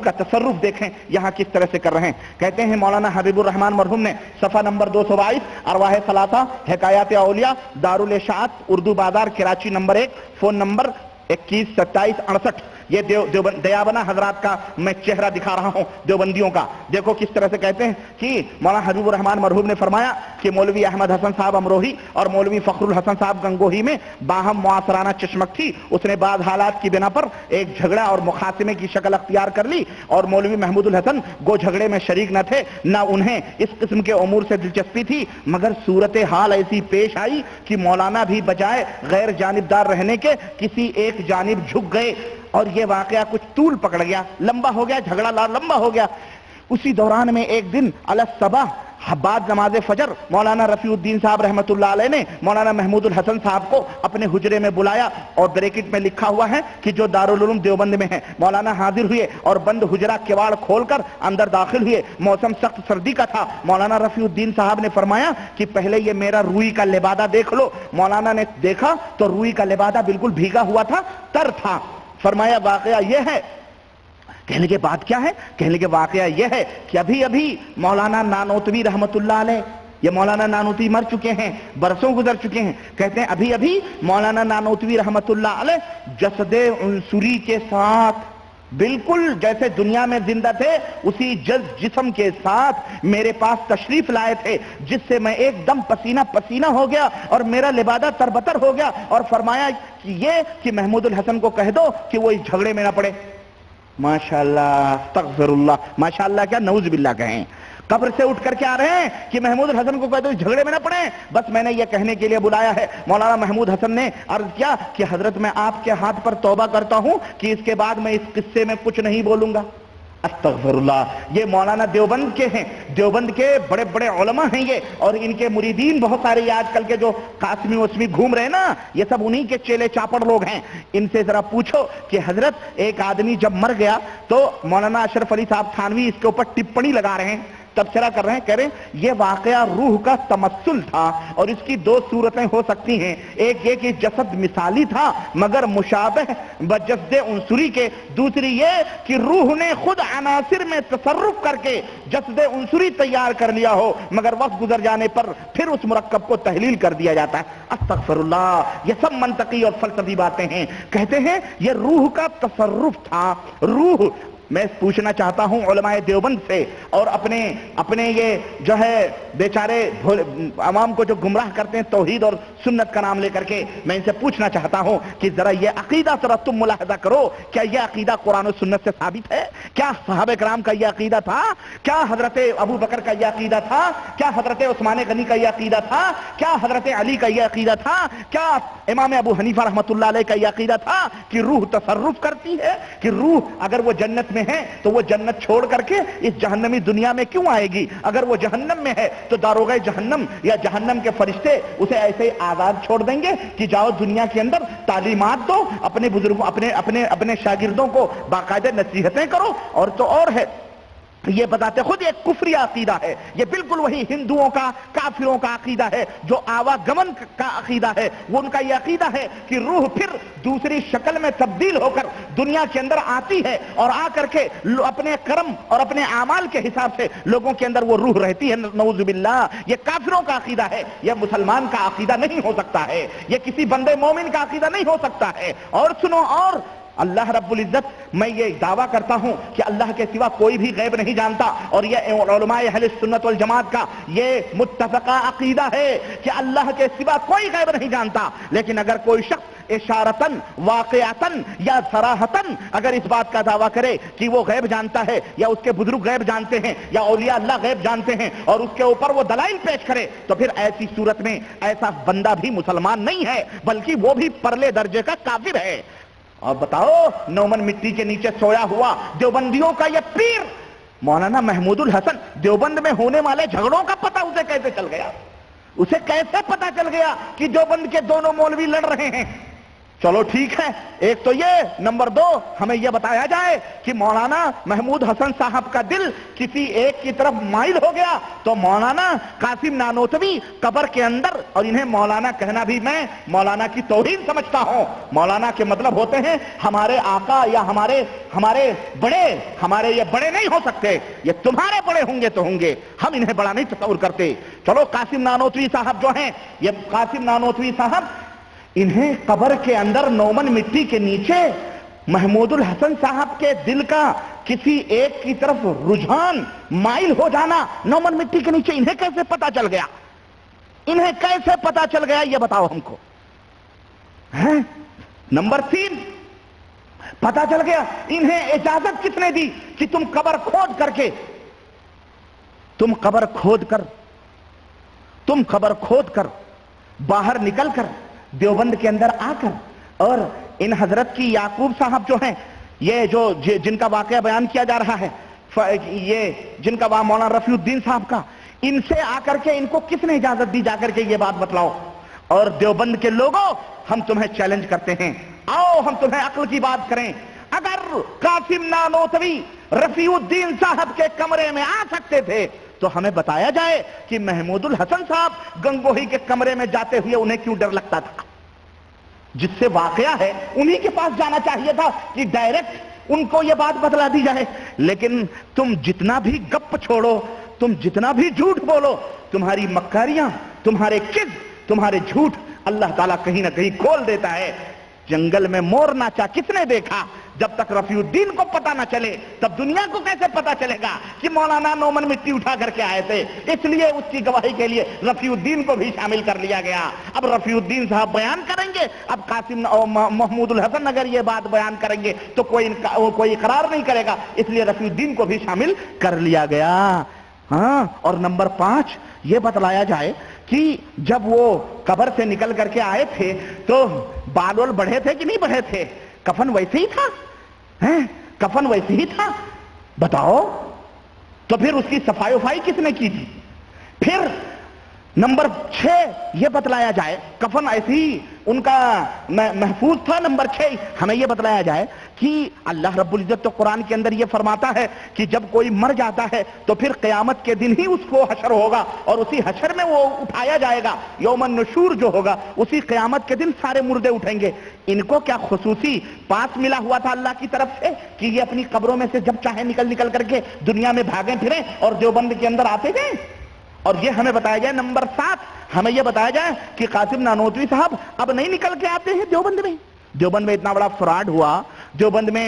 Speaker 1: کا تصرف دیکھیں یہاں کس طرح سے کر رہے ہیں. کہتے ہیں مولانا حبیب الرحمان مرحوم نے صفحہ نمبر 222, ارواح ثلاثہ حکایات اولیاء دارالاشاعت اردو بازار کراچی نمبر 1, فون نمبر 212768, یہ دیابنا حضرات کا میں چہرہ دکھا رہا ہوں دیوبندیوں کا. دیکھو کس طرح سے کہتے ہیں کہ مولانا حبیب الرحمان مرحوم نے فرمایا کہ مولوی احمد حسن صاحب امروہی اور مولوی فخر الحسن صاحب گنگوہی میں باہم معاصرانہ چشمک تھی. اس نے بعض حالات کی بنا پر ایک جھگڑا اور مخاصمے کی شکل اختیار کر لی, اور مولوی محمود الحسن گو جھگڑے میں شریک نہ تھے, نہ انہیں اس قسم کے امور سے دلچسپی تھی, مگر صورتحال ایسی پیش آئی کہ مولانا بھی بجائے غیر جانبدار رہنے کے کسی ایک جانب جھک گئے, اور یہ واقعہ کچھ طول پکڑ گیا, لمبا ہو گیا, جھگڑا لمبا ہو گیا. اسی دوران میں ایک دن الصبح بعد نماز فجر مولانا رفیع الدین صاحب رحمۃ اللہ علیہ نے مولانا محمود الحسن صاحب کو اپنے حجرے میں بلایا, اور بریکٹ میں لکھا ہوا ہے کہ جو دارالعلوم دیوبند میں ہے. مولانا حاضر ہوئے اور بند حجرہ کواڑ کھول کر اندر داخل ہوئے. موسم سخت سردی کا تھا. مولانا رفیع الدین صاحب نے فرمایا کہ پہلے یہ میرا روئی کا لبادہ دیکھ لو. مولانا نے دیکھا تو روئی کا لبادہ بالکل بھیگا ہوا تھا, تر تھا. فرمایا واقعہ یہ ہے. کہنے کے بعد کیا ہے؟ کہنے کے واقعہ یہ ہے کہ ابھی مولانا نانوتوی رحمت اللہ علیہ, یہ مولانا نانوتوی مر چکے ہیں, برسوں گزر چکے ہیں. کہتے ہیں ابھی مولانا نانوتوی رحمت اللہ علیہ جسد عنصری کے ساتھ, بالکل جیسے دنیا میں زندہ تھے اسی جسم کے ساتھ میرے پاس تشریف لائے تھے, جس سے میں ایک دم پسینہ پسینہ ہو گیا اور میرا لبادہ تربتر ہو گیا. اور فرمایا کہ محمود الحسن کو کہہ دو کہ وہ اس جھگڑے میں نہ پڑے. ماشاءاللہ, استغفر اللہ, ماشاءاللہ کیا نعوذ باللہ کہیں. قبر سے اٹھ کر کے آ رہے ہیں کہ محمود الحسن کو کہہ دو اس جھگڑے میں نہ پڑیں, بس میں نے یہ کہنے کے لیے بلایا ہے. مولانا محمود حسن نے عرض کیا کہ حضرت میں آپ کے ہاتھ پر توبہ کرتا ہوں کہ اس کے بعد میں اس قصے میں کچھ نہیں بولوں گا. استغفر اللہ. یہ مولانا دیوبند کے ہیں, دیوبند کے بڑے بڑے علماء ہیں یہ, اور ان کے مریدین بہت سارے, یہ آج کل کے جو قاسمی وسمی گھوم رہے ہیں نا, یہ سب انہی کے چیلے چاپڑ لوگ ہیں. ان سے ذرا پوچھو کہ حضرت ایک آدمی جب مر گیا تو مولانا اشرف علی صاحب تھانوی اس کے اوپر ٹپڑی لگا رہے ہیں, تبصرہ کر رہے ہیں, کہہ رہے ہیں یہ واقعہ روح کا تمثل تھا اور اس کی دو صورتیں ہو سکتی ہیں. ایک یہ کہ جسد مثالی تھا مگر مشابہ بجسد عنصری کے, دوسری یہ کہ روح نے خود عناصر میں تصرف کر کے جسد عنصری تیار کر لیا ہو, مگر وقت گزر جانے پر پھر اس مرکب کو تحلیل کر دیا جاتا ہے. استغفر اللہ. یہ سب منطقی اور فلسفی باتیں ہیں. کہتے ہیں یہ روح کا تصرف تھا. روح, میں پوچھنا چاہتا ہوں علماء دیوبند سے اور اپنے یہ جو ہے بیچارے عوام کو جو گمراہ کرتے ہیں توحید اور سنت کا نام لے کر کے, میں ان سے پوچھنا چاہتا ہوں کہ ذرا یہ عقیدہ ذرا تم ملاحظہ کرو. کیا یہ عقیدہ قرآن و سنت سے ثابت ہے؟ کیا صحابہ کرام کا یہ عقیدہ تھا؟ کیا حضرت ابو بکر کا یہ عقیدہ تھا؟ کیا حضرت عثمان غنی کا یہ عقیدہ تھا؟ کیا حضرت علی کا یہ عقیدہ تھا؟ کیا امام ابو حنیفہ رحمۃ اللہ علیہ کا یہ عقیدہ تھا کہ روح تصرف کرتی ہے, کہ روح اگر وہ جنت میں ہے تو وہ جنت چھوڑ کر کے اس جہنمی دنیا میں کیوں آئے گی؟ اگر وہ جہنم میں ہے تو داروغہ جہنم یا جہنم کے فرشتے اسے ایسے ہی آزاد چھوڑ دیں گے کہ جاؤ دنیا کے اندر تعلیمات دو, اپنے بزرگوں اپنے شاگردوں کو باقاعدہ نصیحتیں کرو. اور تو اور ہے, یہ بتاتے خود ایک کفری عقیدہ ہے. یہ بالکل وہی ہندوؤں کا, کافروں کا عقیدہ ہے جو آواگمن کا عقیدہ ہے. وہ ان کا یہ عقیدہ ہے کہ روح پھر دوسری شکل میں تبدیل ہو کر دنیا کے اندر آتی ہے اور آ کر کے اپنے کرم اور اپنے اعمال کے حساب سے لوگوں کے اندر وہ روح رہتی ہے. نعوذ باللہ. یہ کافروں کا عقیدہ ہے, یہ مسلمان کا عقیدہ نہیں ہو سکتا ہے, یہ کسی بندے مومن کا عقیدہ نہیں ہو سکتا ہے. اور سنو, اور اللہ رب العزت, میں یہ دعویٰ کرتا ہوں کہ اللہ کے سوا کوئی بھی غیب نہیں جانتا, اور یہ علماء اہل سنت والجماعت کا یہ متفقہ عقیدہ ہے کہ اللہ کے سوا کوئی غیب نہیں جانتا. لیکن اگر کوئی شخص اشارتن واقعتن یا صراحتن اگر اس بات کا دعویٰ کرے کہ وہ غیب جانتا ہے یا اس کے بزرگ غیب جانتے ہیں یا اولیاء اللہ غیب جانتے ہیں اور اس کے اوپر وہ دلائل پیش کرے تو پھر ایسی صورت میں ایسا بندہ بھی مسلمان نہیں ہے بلکہ وہ بھی پرلے درجے کا کافر ہے۔ اور بتاؤ نومن مٹی کے نیچے سویا ہوا دیوبندیوں کا یہ پیر مولانا محمود الحسن دیوبند میں ہونے والے جھگڑوں کا پتہ اسے کیسے چل گیا؟ اسے کیسے پتا چل گیا کہ دیوبند کے دونوں مولوی لڑ رہے ہیں؟ چلو ٹھیک ہے، ایک تو یہ، نمبر دو ہمیں یہ بتایا جائے کہ مولانا محمود حسن صاحب کا دل کسی ایک کی طرف مائل ہو گیا تو مولانا قاسم نانوتوی قبر کے اندر، اور انہیں مولانا کہنا بھی میں مولانا کی توہین سمجھتا ہوں، مولانا کے مطلب ہوتے ہیں ہمارے آقا یا ہمارے بڑے، ہمارے یہ بڑے نہیں ہو سکتے، یہ تمہارے بڑے ہوں گے تو ہوں گے، ہم انہیں بڑا نہیں تصور کرتے۔ چلو قاسم نانوتوی صاحب جو ہیں، یہ قاسم نانوتوی صاحب انہیں قبر کے اندر نومن مٹی کے نیچے محمود الحسن صاحب کے دل کا کسی ایک کی طرف رجحان مائل ہو جانا نومن مٹی کے نیچے انہیں کیسے پتا چل گیا؟ انہیں کیسے پتا چل گیا یہ بتاؤ ہم کو۔ نمبر 3 پتا چل گیا، انہیں اجازت کس نے دی کہ تم قبر کھود کر باہر نکل کر دیوبند کے اندر آ کر اور ان حضرت کی یعقوب صاحب جو ہیں، یہ جو جن کا واقعہ بیان کیا جا رہا ہے، یہ جن کا مولانا رفیع الدین صاحب کا، ان سے آ کر کے ان کو کس نے اجازت دی جا کر کے یہ بات بتلاؤ؟ اور دیوبند کے لوگوں ہم تمہیں چیلنج کرتے ہیں، آؤ ہم تمہیں عقل کی بات کریں۔ اگر قاسم نانوتوی رفیع الدین صاحب کے کمرے میں آ سکتے تھے تو ہمیں بتایا جائے کہ محمود الحسن صاحب گنگوہی کے کمرے میں جاتے ہوئے انہیں کیوں ڈر لگتا تھا؟ جس سے واقعہ ہے انہی کے پاس جانا چاہیے تھا کہ ڈائریکٹ ان کو یہ بات بتلا دی جائے۔ لیکن تم جتنا بھی گپ چھوڑو، تم جتنا بھی جھوٹ بولو، تمہاری مکاریاں، تمہارے کذب، تمہارے جھوٹ اللہ تعالیٰ کہیں نہ کہیں کھول دیتا ہے۔ جنگل میں مور ناچا کس نے دیکھا؟ جب تک رفیع الدین کو پتا نہ چلے تب دنیا کو کیسے پتا چلے گا کہ مولانا نومن مٹی اٹھا کر کے آئے تھے؟ اس لیے اس کی گواہی کے لیے رفیع الدین کو بھی شامل کر لیا گیا۔ اب رفیع الدین صاحب بیان کریں گے، اب قاسم محمود الحسن اگر یہ بات بیان کریں گے تو کوئی اقرار نہیں کرے گا، اس لیے رفیع الدین کو بھی شامل کر لیا گیا۔ ہاں، اور نمبر 5 یہ بتلایا جائے کہ جب وہ قبر سے نکل کر کے آئے تھے تو بال وال بڑھے تھے کہ نہیں بڑھے تھے؟ کفن ویسے ہی تھا؟ کفن ویسے ہی تھا؟ بتاؤ تو پھر اس کی صفائی وفائی کس نے کی تھی؟ پھر نمبر 6 یہ بتلایا جائے کفن ایسے ہی ان کا محفوظ تھا۔ نمبر 6 ہمیں یہ بتلایا جائے کہ اللہ رب العزت تو قرآن کے اندر یہ فرماتا ہے کہ جب کوئی مر جاتا ہے تو پھر قیامت کے دن ہی اس کو حشر ہوگا اور اسی حشر میں وہ اٹھایا جائے گا، یوم النشور جو ہوگا اسی قیامت کے دن سارے مردے اٹھیں گے۔ ان کو کیا خصوصی پاس ملا ہوا تھا اللہ کی طرف سے کہ یہ اپنی قبروں میں سے جب چاہے نکل کر کے دنیا میں بھاگیں پھریں اور دیوبند کے اندر آتے گئے؟ اور یہ ہمیں بتایا جائے نمبر 7 ہمیں یہ بتایا جائے کہ قاسم نانوتوی صاحب اب نہیں نکل کے آتے ہیں دیوبند میں۔ دیوبند میں اتنا بڑا فراڈ ہوا، دیوبند میں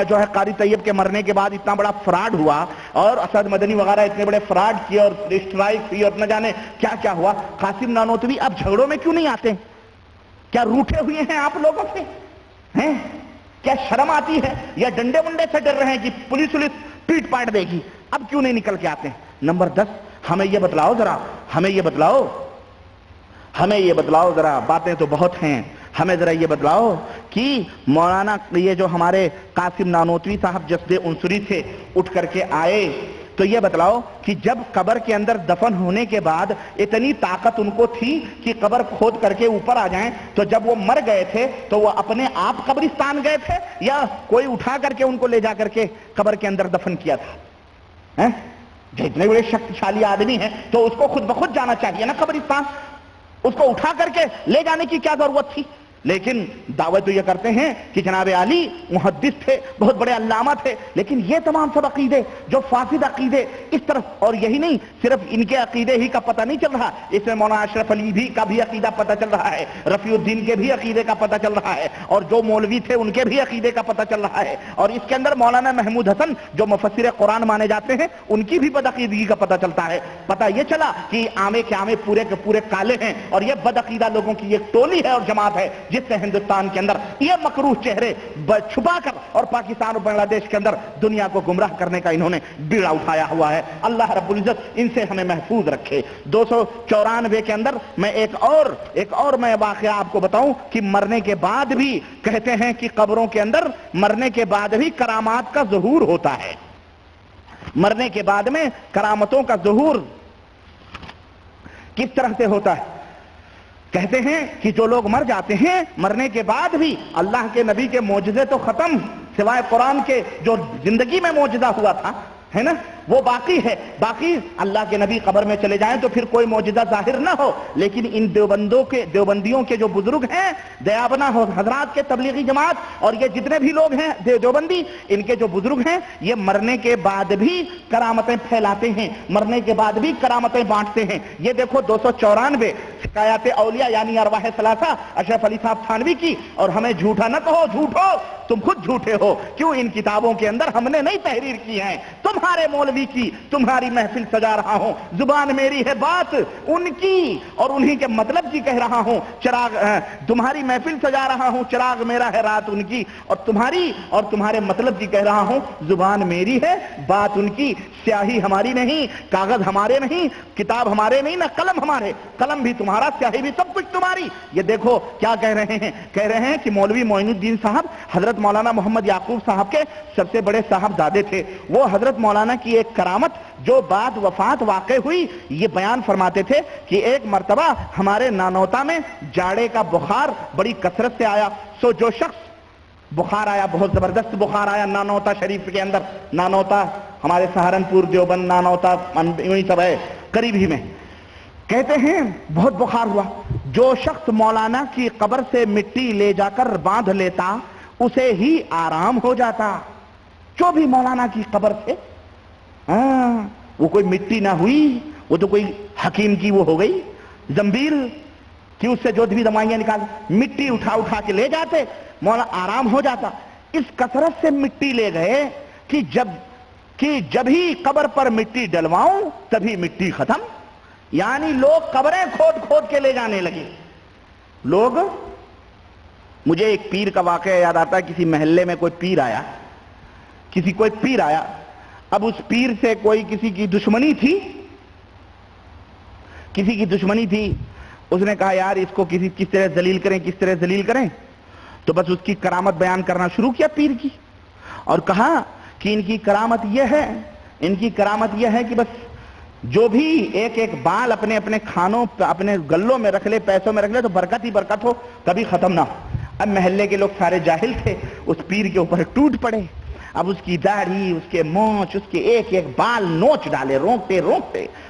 Speaker 1: جو ہے قاری طیب کے مرنے کے بعد اتنا بڑا فراڈ ہوا اور اسد مدنی وغیرہ اتنے بڑے فراڈ کیے اور اسٹرائک ہوئی اور نہ جانے کیا کیا ہوا۔ قاسم نانوتوی اب جھگڑوں میں کیوں نہیں آتے؟ کیا روٹھے ہوئے ہیں آپ لوگوں سے؟ ہیں کیا شرم آتی ہے یا ڈنڈے ونڈے سے ڈر رہے ہیں کہ پولیس پیٹ پاٹ دے گی؟ اب کیوں نہیں نکل کے آتے ہیں؟ نمبر 10 ہمیں یہ بتلاؤ ذرا، ہمیں یہ بتلاؤ ذرا، باتیں تو بہت ہیں، ہمیں ذرا یہ بتلاؤ کہ مولانا یہ جو ہمارے قاسم نانوتوی صاحب جسد عنصری سے اٹھ کر کے آئے تو یہ بتلاؤ کہ جب قبر کے اندر دفن ہونے کے بعد اتنی طاقت ان کو تھی کہ قبر کھود کر کے اوپر آ جائیں، تو جب وہ مر گئے تھے تو وہ اپنے آپ قبرستان گئے تھے یا کوئی اٹھا کر کے ان کو لے جا کر کے قبر کے اندر دفن کیا تھا؟ جو اتنے بڑے شکتیشالی آدمی ہیں تو اس کو خود بخود جانا چاہیے نا قبرستان، اس کو اٹھا کر کے لے جانے کی کیا ضرورت تھی؟ لیکن دعویٰ تو یہ کرتے ہیں کہ جناب علی محدث تھے، بہت بڑے علامہ تھے، لیکن یہ تمام سب عقیدے جو فاسد عقیدے اس طرف، اور یہی نہیں صرف ان کے عقیدے ہی کا پتہ نہیں چل رہا، اس میں مولانا اشرف علی بھی کا بھی عقیدہ پتہ چل رہا ہے، رفیع الدین کے بھی عقیدے کا پتہ چل رہا ہے، اور جو مولوی تھے ان کے بھی عقیدے کا پتہ چل رہا ہے، اور اس کے اندر مولانا محمود حسن جو مفسر قرآن مانے جاتے ہیں ان کی بھی بدعقیدگی کا پتہ چلتا ہے۔ پتہ یہ چلا کہ عامے کے عامے پورے کے پورے کالے ہیں اور یہ بدعقیدہ لوگوں کی ایک ٹولی ہے اور جماعت ہے جس سے ہندوستان کے اندر یہ مکروہ چہرے چھپا کر اور پاکستان اور بنگلہ دیش کے اندر دنیا کو گمراہ کرنے کا انہوں نے بیڑا اٹھایا ہوا ہے۔ اللہ رب العزت ان سے ہمیں محفوظ رکھے۔ 294 کے اندر میں ایک اور میں واقعہ آپ کو بتاؤں کہ مرنے کے بعد بھی کہتے ہیں کہ قبروں کے اندر مرنے کے بعد بھی کرامات کا ظہور ہوتا ہے۔ مرنے کے بعد میں کرامتوں کا ظہور کس طرح سے ہوتا ہے؟ کہتے ہیں کہ جو لوگ مر جاتے ہیں مرنے کے بعد بھی اللہ کے نبی کے معجزے تو ختم، سوائے قرآن کے جو زندگی میں معجزہ ہوا تھا ہے نا وہ باقی ہے، باقی اللہ کے نبی قبر میں چلے جائیں تو پھر کوئی معجزہ ظاہر نہ ہو، لیکن ان دیوبندیوں کے جو بزرگ ہیں، دیابنا حضرات کے تبلیغی جماعت اور یہ جتنے بھی لوگ ہیں دیوبندی، ان کے جو بزرگ ہیں یہ مرنے کے بعد بھی کرامتیں پھیلاتے ہیں، مرنے کے بعد بھی کرامتیں بانٹتے ہیں۔ یہ دیکھو 294 حکایات اولیاء یعنی ارواح ثلاثہ اشرف علی صاحب تھانوی کی، اور ہمیں جھوٹا نہ کہو، جھوٹو تم خود جھوٹے ہو، کیوں ان کتابوں کے اندر ہم نے نہیں تحریر کی ہیں، تمہارے مولوی کی، تمہاری محفل سجا رہا ہوں، زبان میری ہے بات ان کی اور انہی کے مطلب کی کہہ رہا ہوں، چراغ تمہاری محفل سجا رہا ہوں، چراغ میرا ہے رات ان کی، اور تمہارے مطلب کی کہہ رہا ہوں، زبان میری ہے بات ان کی، سیاہی ہماری نہیں، کاغذ ہمارے نہیں، کتاب ہمارے نہیں، نہ قلم ہمارے، قلم بھی تمہارا، سیاہی بھی سب کچھ تمہاری۔ یہ دیکھو کیا کہہ رہے ہیں، کہہ رہے ہیں کہ مولوی معین الدین صاحب حضرت مولانا محمد یعقوب صاحب کے سب سے بڑے صاحبزادے تھے، وہ حضرت مولانا کی ایک کرامت جو بعد وفات واقع ہوئی یہ بیان فرماتے تھے کہ ایک مرتبہ ہمارے نانوتا میں جاڑے کا بخار بڑی کثرت سے آیا، سو جو شخص بخار آیا، بہت زبردست بخار آیا نانوتا شریف کے اندر، نانوتا ہمارے سہارنپور دیوبند نانوتا یوں سب ہے قریب ہی میں، کہتے ہیں بہت بخار ہوا، جو شخص مولانا کی قبر سے مٹی لے جا کر باندھ لیتا اسے ہی آرام ہو جاتا۔ جو بھی مولانا کی قبر سے وہ کوئی مٹی نہ ہوئی، وہ تو کوئی حکیم کی وہ ہو گئی زنبیل کہ اس سے جو بھی دوائیاں نکال، مٹی اٹھا کے لے جاتے، مولا آرام ہو جاتا۔ اس کثرت سے مٹی لے گئے کہ جب ہی قبر پر مٹی ڈلواؤں تبھی مٹی ختم، یعنی لوگ قبریں کھود کے لے جانے لگے لوگ۔ مجھے ایک پیر کا واقعہ یاد آتا ہے، کسی محلے میں کوئی پیر آیا، اب اس پیر سے کسی کی دشمنی تھی، اس نے کہا یار اس کو کس طرح ذلیل کریں، تو بس اس کی کرامت بیان کرنا شروع کیا پیر کی، اور کہا کہ ان کی کرامت یہ ہے کہ بس جو بھی ایک بال اپنے کھانوں اپنے گلوں میں رکھ لے، پیسوں میں رکھ لے تو برکت ہی برکت ہو، کبھی ختم نہ ہو۔ اب محلے کے لوگ سارے جاہل تھے، اس پیر کے اوپر ٹوٹ پڑے، اب اس کی داڑھی، اس کے مونچھ، اس کے ایک بال نوچ ڈالے، روکتے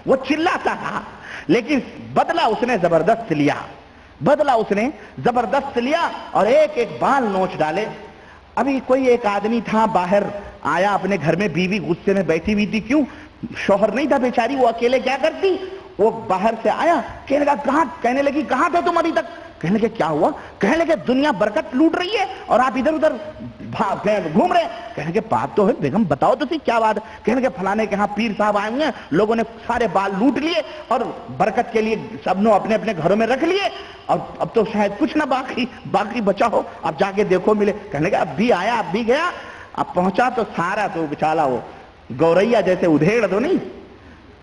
Speaker 1: وہ چلاتا تھا، لیکن بدلہ اس نے زبردست لیا اور ایک بال نوچ ڈالے۔ ابھی کوئی ایک آدمی تھا باہر آیا اپنے گھر میں، بیوی غصے میں بیٹھی ہوئی تھی، کیوں شوہر نہیں تھا بیچاری، وہ اکیلے کیا کرتی، وہ باہر سے آیا، کہنے لگی کہاں تھے تم ابھی تک، کہنے لگے کیا ہوا، کہنے لگے دنیا برکت لوٹ رہی ہے اور آپ ادھر ادھر گھوم رہے، کہنے لگے بات تو ہے بیگم بتاؤ تو کیا بات ہے، کہنے لگے فلانے کے ہاں پیر صاحب آئے ہوئے ہیں، لوگوں نے سارے بال لوٹ لیے اور برکت کے لیے سب نے اپنے گھروں میں رکھ لیے، اور اب تو شاید کچھ نہ باقی بچا ہو، اب جا کے دیکھو ملے، کہنے لگے اب بھی آیا اب بھی گیا، اب پہنچا تو سارا تو بیچارہ وہ گوریا جیسے ادھیڑ دو نہیں،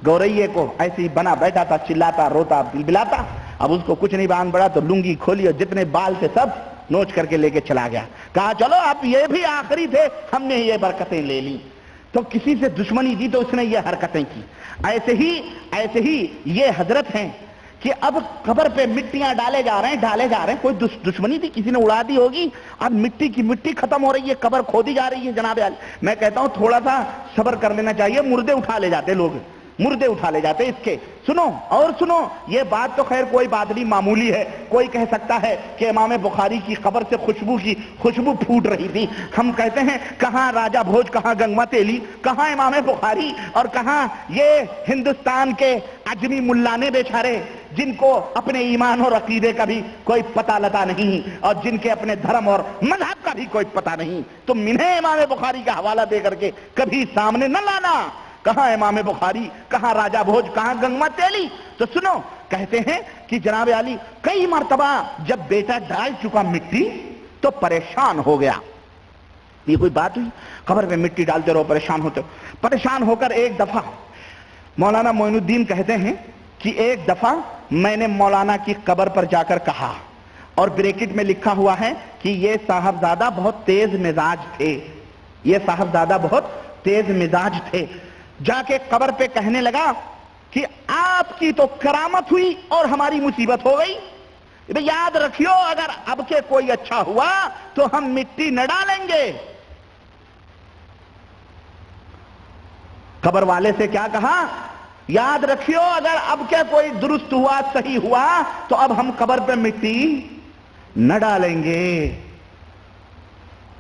Speaker 1: گورئیے کو ایسے ہی بنا بیٹھا تھا، چلاتا روتا بلبلاتا، اب اس کو کچھ نہیں باندھ پڑا تو لنگی کھولی اور جتنے بال تھے سب نوچ کر کے لے کے چلا گیا، کہا چلو اب یہ بھی آخری تھے، ہم نے یہ برکتیں لے لی۔ تو کسی سے دشمنی تھی تو اس نے یہ حرکتیں کی۔ ایسے ہی یہ حضرت ہیں کہ اب قبر پہ مٹیاں ڈالے جا رہے ہیں، کوئی دشمنی تھی کسی نے اڑا دی ہوگی، اب مٹی کی مٹی ختم ہو رہی ہے، قبر کھودی جا رہی ہے جناب عالی۔ میں کہتا ہوں تھوڑا سا صبر کر لینا چاہیے، مردے اٹھا لے جاتے لوگ، اس کے سنو، یہ بات تو خیر کوئی بات نہیں، معمولی ہے، کوئی کہہ سکتا ہے کہ امام بخاری کی قبر سے خوشبو پھوٹ رہی تھی، ہم کہتے ہیں کہاں راجہ بھوج، کہاں گنگوا تیلی، کہاں امام بخاری، اور کہاں یہ ہندوستان کے عجمی ملانے بیچارے جن کو اپنے ایمان اور عقیدے کا بھی کوئی پتہ لتا نہیں اور جن کے اپنے دھرم اور مذہب کا بھی کوئی پتہ نہیں، تم انہیں امام بخاری کا حوالہ دے کر کے کبھی سامنے نہ لانا، کہاں امام بخاری، کہاں راجہ بھوج، کہاں گنگوا تیلی۔ تو سنو، کہتے ہیں کہ جناب علی کئی مرتبہ جب بیٹا ڈال چکا مٹی تو پریشان ہو گیا. یہ کوئی بات ہوئی؟ قبر میں مٹی ڈالتے رہو پریشان ہوتے ہو. پریشان ہو کر ایک دفعہ مولانا معین الدین کہتے ہیں کہ ایک دفعہ میں نے مولانا کی قبر پر جا کر کہا, اور بریکٹ میں لکھا ہوا ہے کہ یہ صاحبزادہ بہت تیز مزاج تھے, یہ صاحبزادہ بہت تیز مزاج تھے. جا کے قبر پہ کہنے لگا کہ آپ کی تو کرامت ہوئی اور ہماری مصیبت ہو گئی. یاد رکھیو اگر اب کے کوئی اچھا ہوا تو ہم مٹی نہ ڈالیں گے. قبر والے سے کیا کہا؟ یاد رکھیو اگر اب کے کوئی درست ہوا صحیح ہوا تو اب ہم قبر پہ مٹی نہ ڈالیں گے.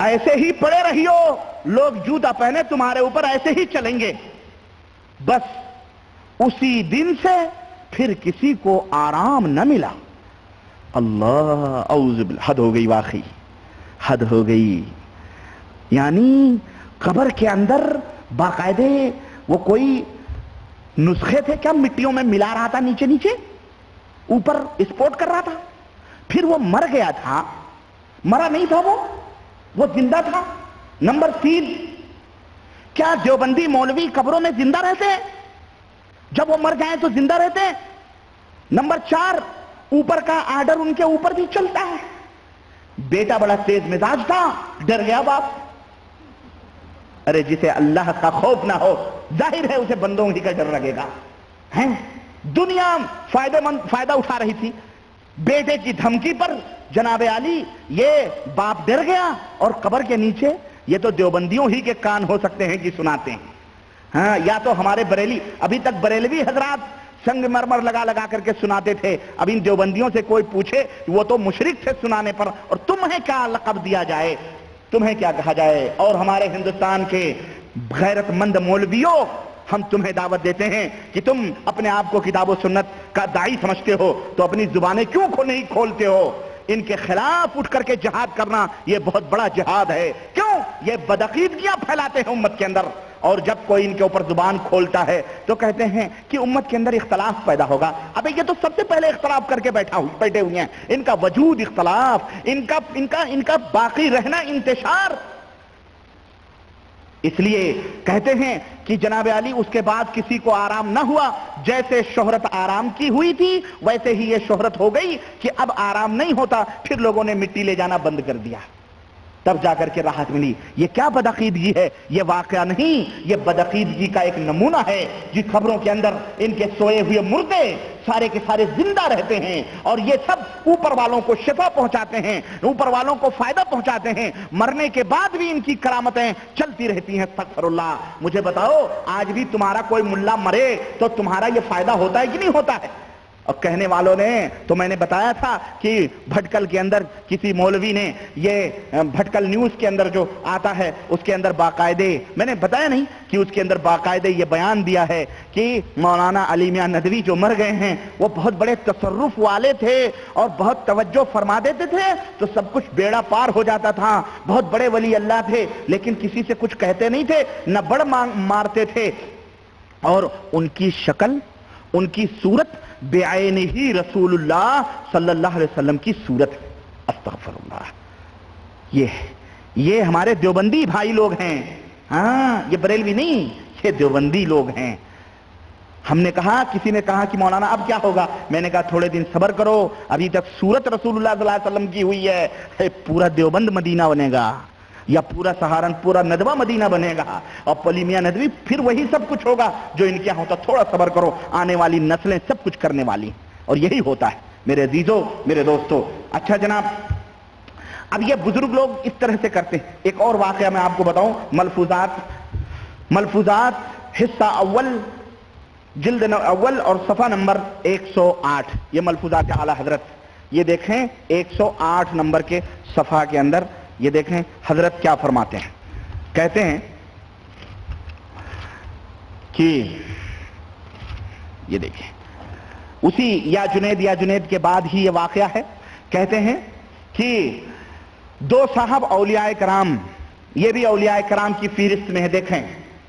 Speaker 1: ایسے ہی پڑے رہیو, لوگ جوتا پہنے تمہارے اوپر ایسے ہی چلیں گے. بس اسی دن سے پھر کسی کو آرام نہ ملا. اللہ اعوذ باللہ, حد ہو گئی, واقعی حد ہو گئی. یعنی قبر کے اندر باقاعدے وہ کوئی نسخے تھے کیا, مٹیوں میں ملا رہا تھا, نیچے نیچے اوپر اسپورٹ کر رہا تھا. پھر وہ مر گیا تھا, مرا نہیں تھا, وہ زندہ تھا. نمبر 3, کیا دیوبندی مولوی قبروں میں زندہ رہتے ہیں؟ جب وہ مر جائیں تو زندہ رہتے ہیں. نمبر 4, اوپر کا آرڈر ان کے اوپر بھی چلتا ہے. بیٹا بڑا تیز مزاج تھا, ڈر گیا باپ. ارے جسے اللہ کا خوف نہ ہو ظاہر ہے اسے بندوں ہی کا ڈر لگے گا. دنیا فائدہ اٹھا رہی تھی, بیٹے کی دھمکی پر جناب علی یہ باپ ڈر گیا, اور قبر کے نیچے یہ تو دیوبندیوں ہی کے کان ہو سکتے ہیں کہ سناتے ہیں. ہاں, یا تو ہمارے بریلی, ابھی تک بریلوی حضرات سنگ مرمر لگا لگا کر کے سناتے تھے. اب ان دیوبندیوں سے کوئی پوچھے وہ تو مشرک تھے سنانے پر, اور تمہیں کیا لقب دیا جائے, تمہیں کیا کہا جائے. اور ہمارے ہندوستان کے غیرت مند مولویوں, ہم تمہیں دعوت دیتے ہیں کہ تم اپنے آپ کو کتاب و سنت کا داعی سمجھتے ہو تو اپنی زبانیں کیوں نہیں کھولتے ہو؟ ان کے خلاف اٹھ کر کے جہاد کرنا یہ بہت بڑا جہاد ہے. کیوں؟ یہ بدعقیدگیاں پھیلاتے ہیں امت کے اندر, اور جب کوئی ان کے اوپر زبان کھولتا ہے تو کہتے ہیں کہ امت کے اندر اختلاف پیدا ہوگا. ابے یہ تو سب سے پہلے اختلاف کر کے بیٹھے ہوئے ہیں. ان کا وجود اختلاف, ان کا باقی رہنا انتشار. اس لیے کہتے ہیں کہ جناب علی اس کے بعد کسی کو آرام نہ ہوا. جیسے شہرت آرام کی ہوئی تھی ویسے ہی یہ شہرت ہو گئی کہ اب آرام نہیں ہوتا. پھر لوگوں نے مٹی لے جانا بند کر دیا, تب جا کر کے راحت ملی. یہ کیا بدعقیدگی ہے؟ یہ واقعہ نہیں, یہ بدعقیدگی کا ایک نمونہ ہے. جی خبروں کے اندر ان کے سوئے ہوئے مردے سارے کے سارے زندہ رہتے ہیں, اور یہ سب اوپر والوں کو شفا پہنچاتے ہیں, اوپر والوں کو فائدہ پہنچاتے ہیں. مرنے کے بعد بھی ان کی کرامتیں چلتی رہتی ہیں. استغفر اللہ. مجھے بتاؤ, آج بھی تمہارا کوئی ملا مرے تو تمہارا یہ فائدہ ہوتا ہے کہ نہیں ہوتا ہے؟ اور کہنے والوں نے تو میں نے بتایا تھا کہ بھٹکل کے اندر کسی مولوی نے, یہ بھٹکل نیوز کے اندر جو آتا ہے اس کے اندر باقاعدے, میں نے بتایا نہیں کہ اس کے اندر باقاعدے یہ بیان دیا ہے کہ مولانا علی میاں ندوی جو مر گئے ہیں وہ بہت بڑے تصرف والے تھے اور بہت توجہ فرما دیتے تھے تو سب کچھ بیڑا پار ہو جاتا تھا. بہت بڑے ولی اللہ تھے لیکن کسی سے کچھ کہتے نہیں تھے, نہ بڑ مارتے تھے, اور ان کی شکل, ان کی صورت بعین ہی رسول اللہ صلی اللہ علیہ وسلم کی صورت. استغفر اللہ. یہ ہمارے دیوبندی بھائی لوگ ہیں. ہاں, یہ بریلوی نہیں, یہ دیوبندی لوگ ہیں. ہم نے کہا, کسی نے کہا کہ مولانا اب کیا ہوگا؟ میں نے کہا تھوڑے دن صبر کرو, ابھی تک صورت رسول اللہ صلی اللہ علیہ وسلم کی ہوئی ہے. پورا دیوبند مدینہ بنے گا, یا پورا سہارنپورا ندوہ مدینہ بنے گا, اور پلی میاں ندوی پھر وہی سب کچھ ہوگا جو ان کے یہاں ہوتا. تھوڑا صبر کرو, آنے والی نسلیں سب کچھ کرنے والی, اور یہی ہوتا ہے میرے عزیزوں, میرے دوستوں. اچھا جناب, اب یہ بزرگ لوگ اس طرح سے کرتے ہیں. ایک اور واقعہ میں آپ کو بتاؤں. ملفوظات حصہ اول جلد اول اور صفحہ نمبر 108. یہ ملفوظات اعلی حضرت, یہ دیکھیں 108 نمبر کے صفحہ کے اندر یہ دیکھیں حضرت کیا فرماتے ہیں. کہتے ہیں کہ یہ دیکھیں اسی یا جنید کے بعد ہی یہ واقعہ ہے. کہتے ہیں کہ 2 صاحب اولیاء کرام, یہ بھی اولیاء کرام کی فہرست میں ہے, دیکھیں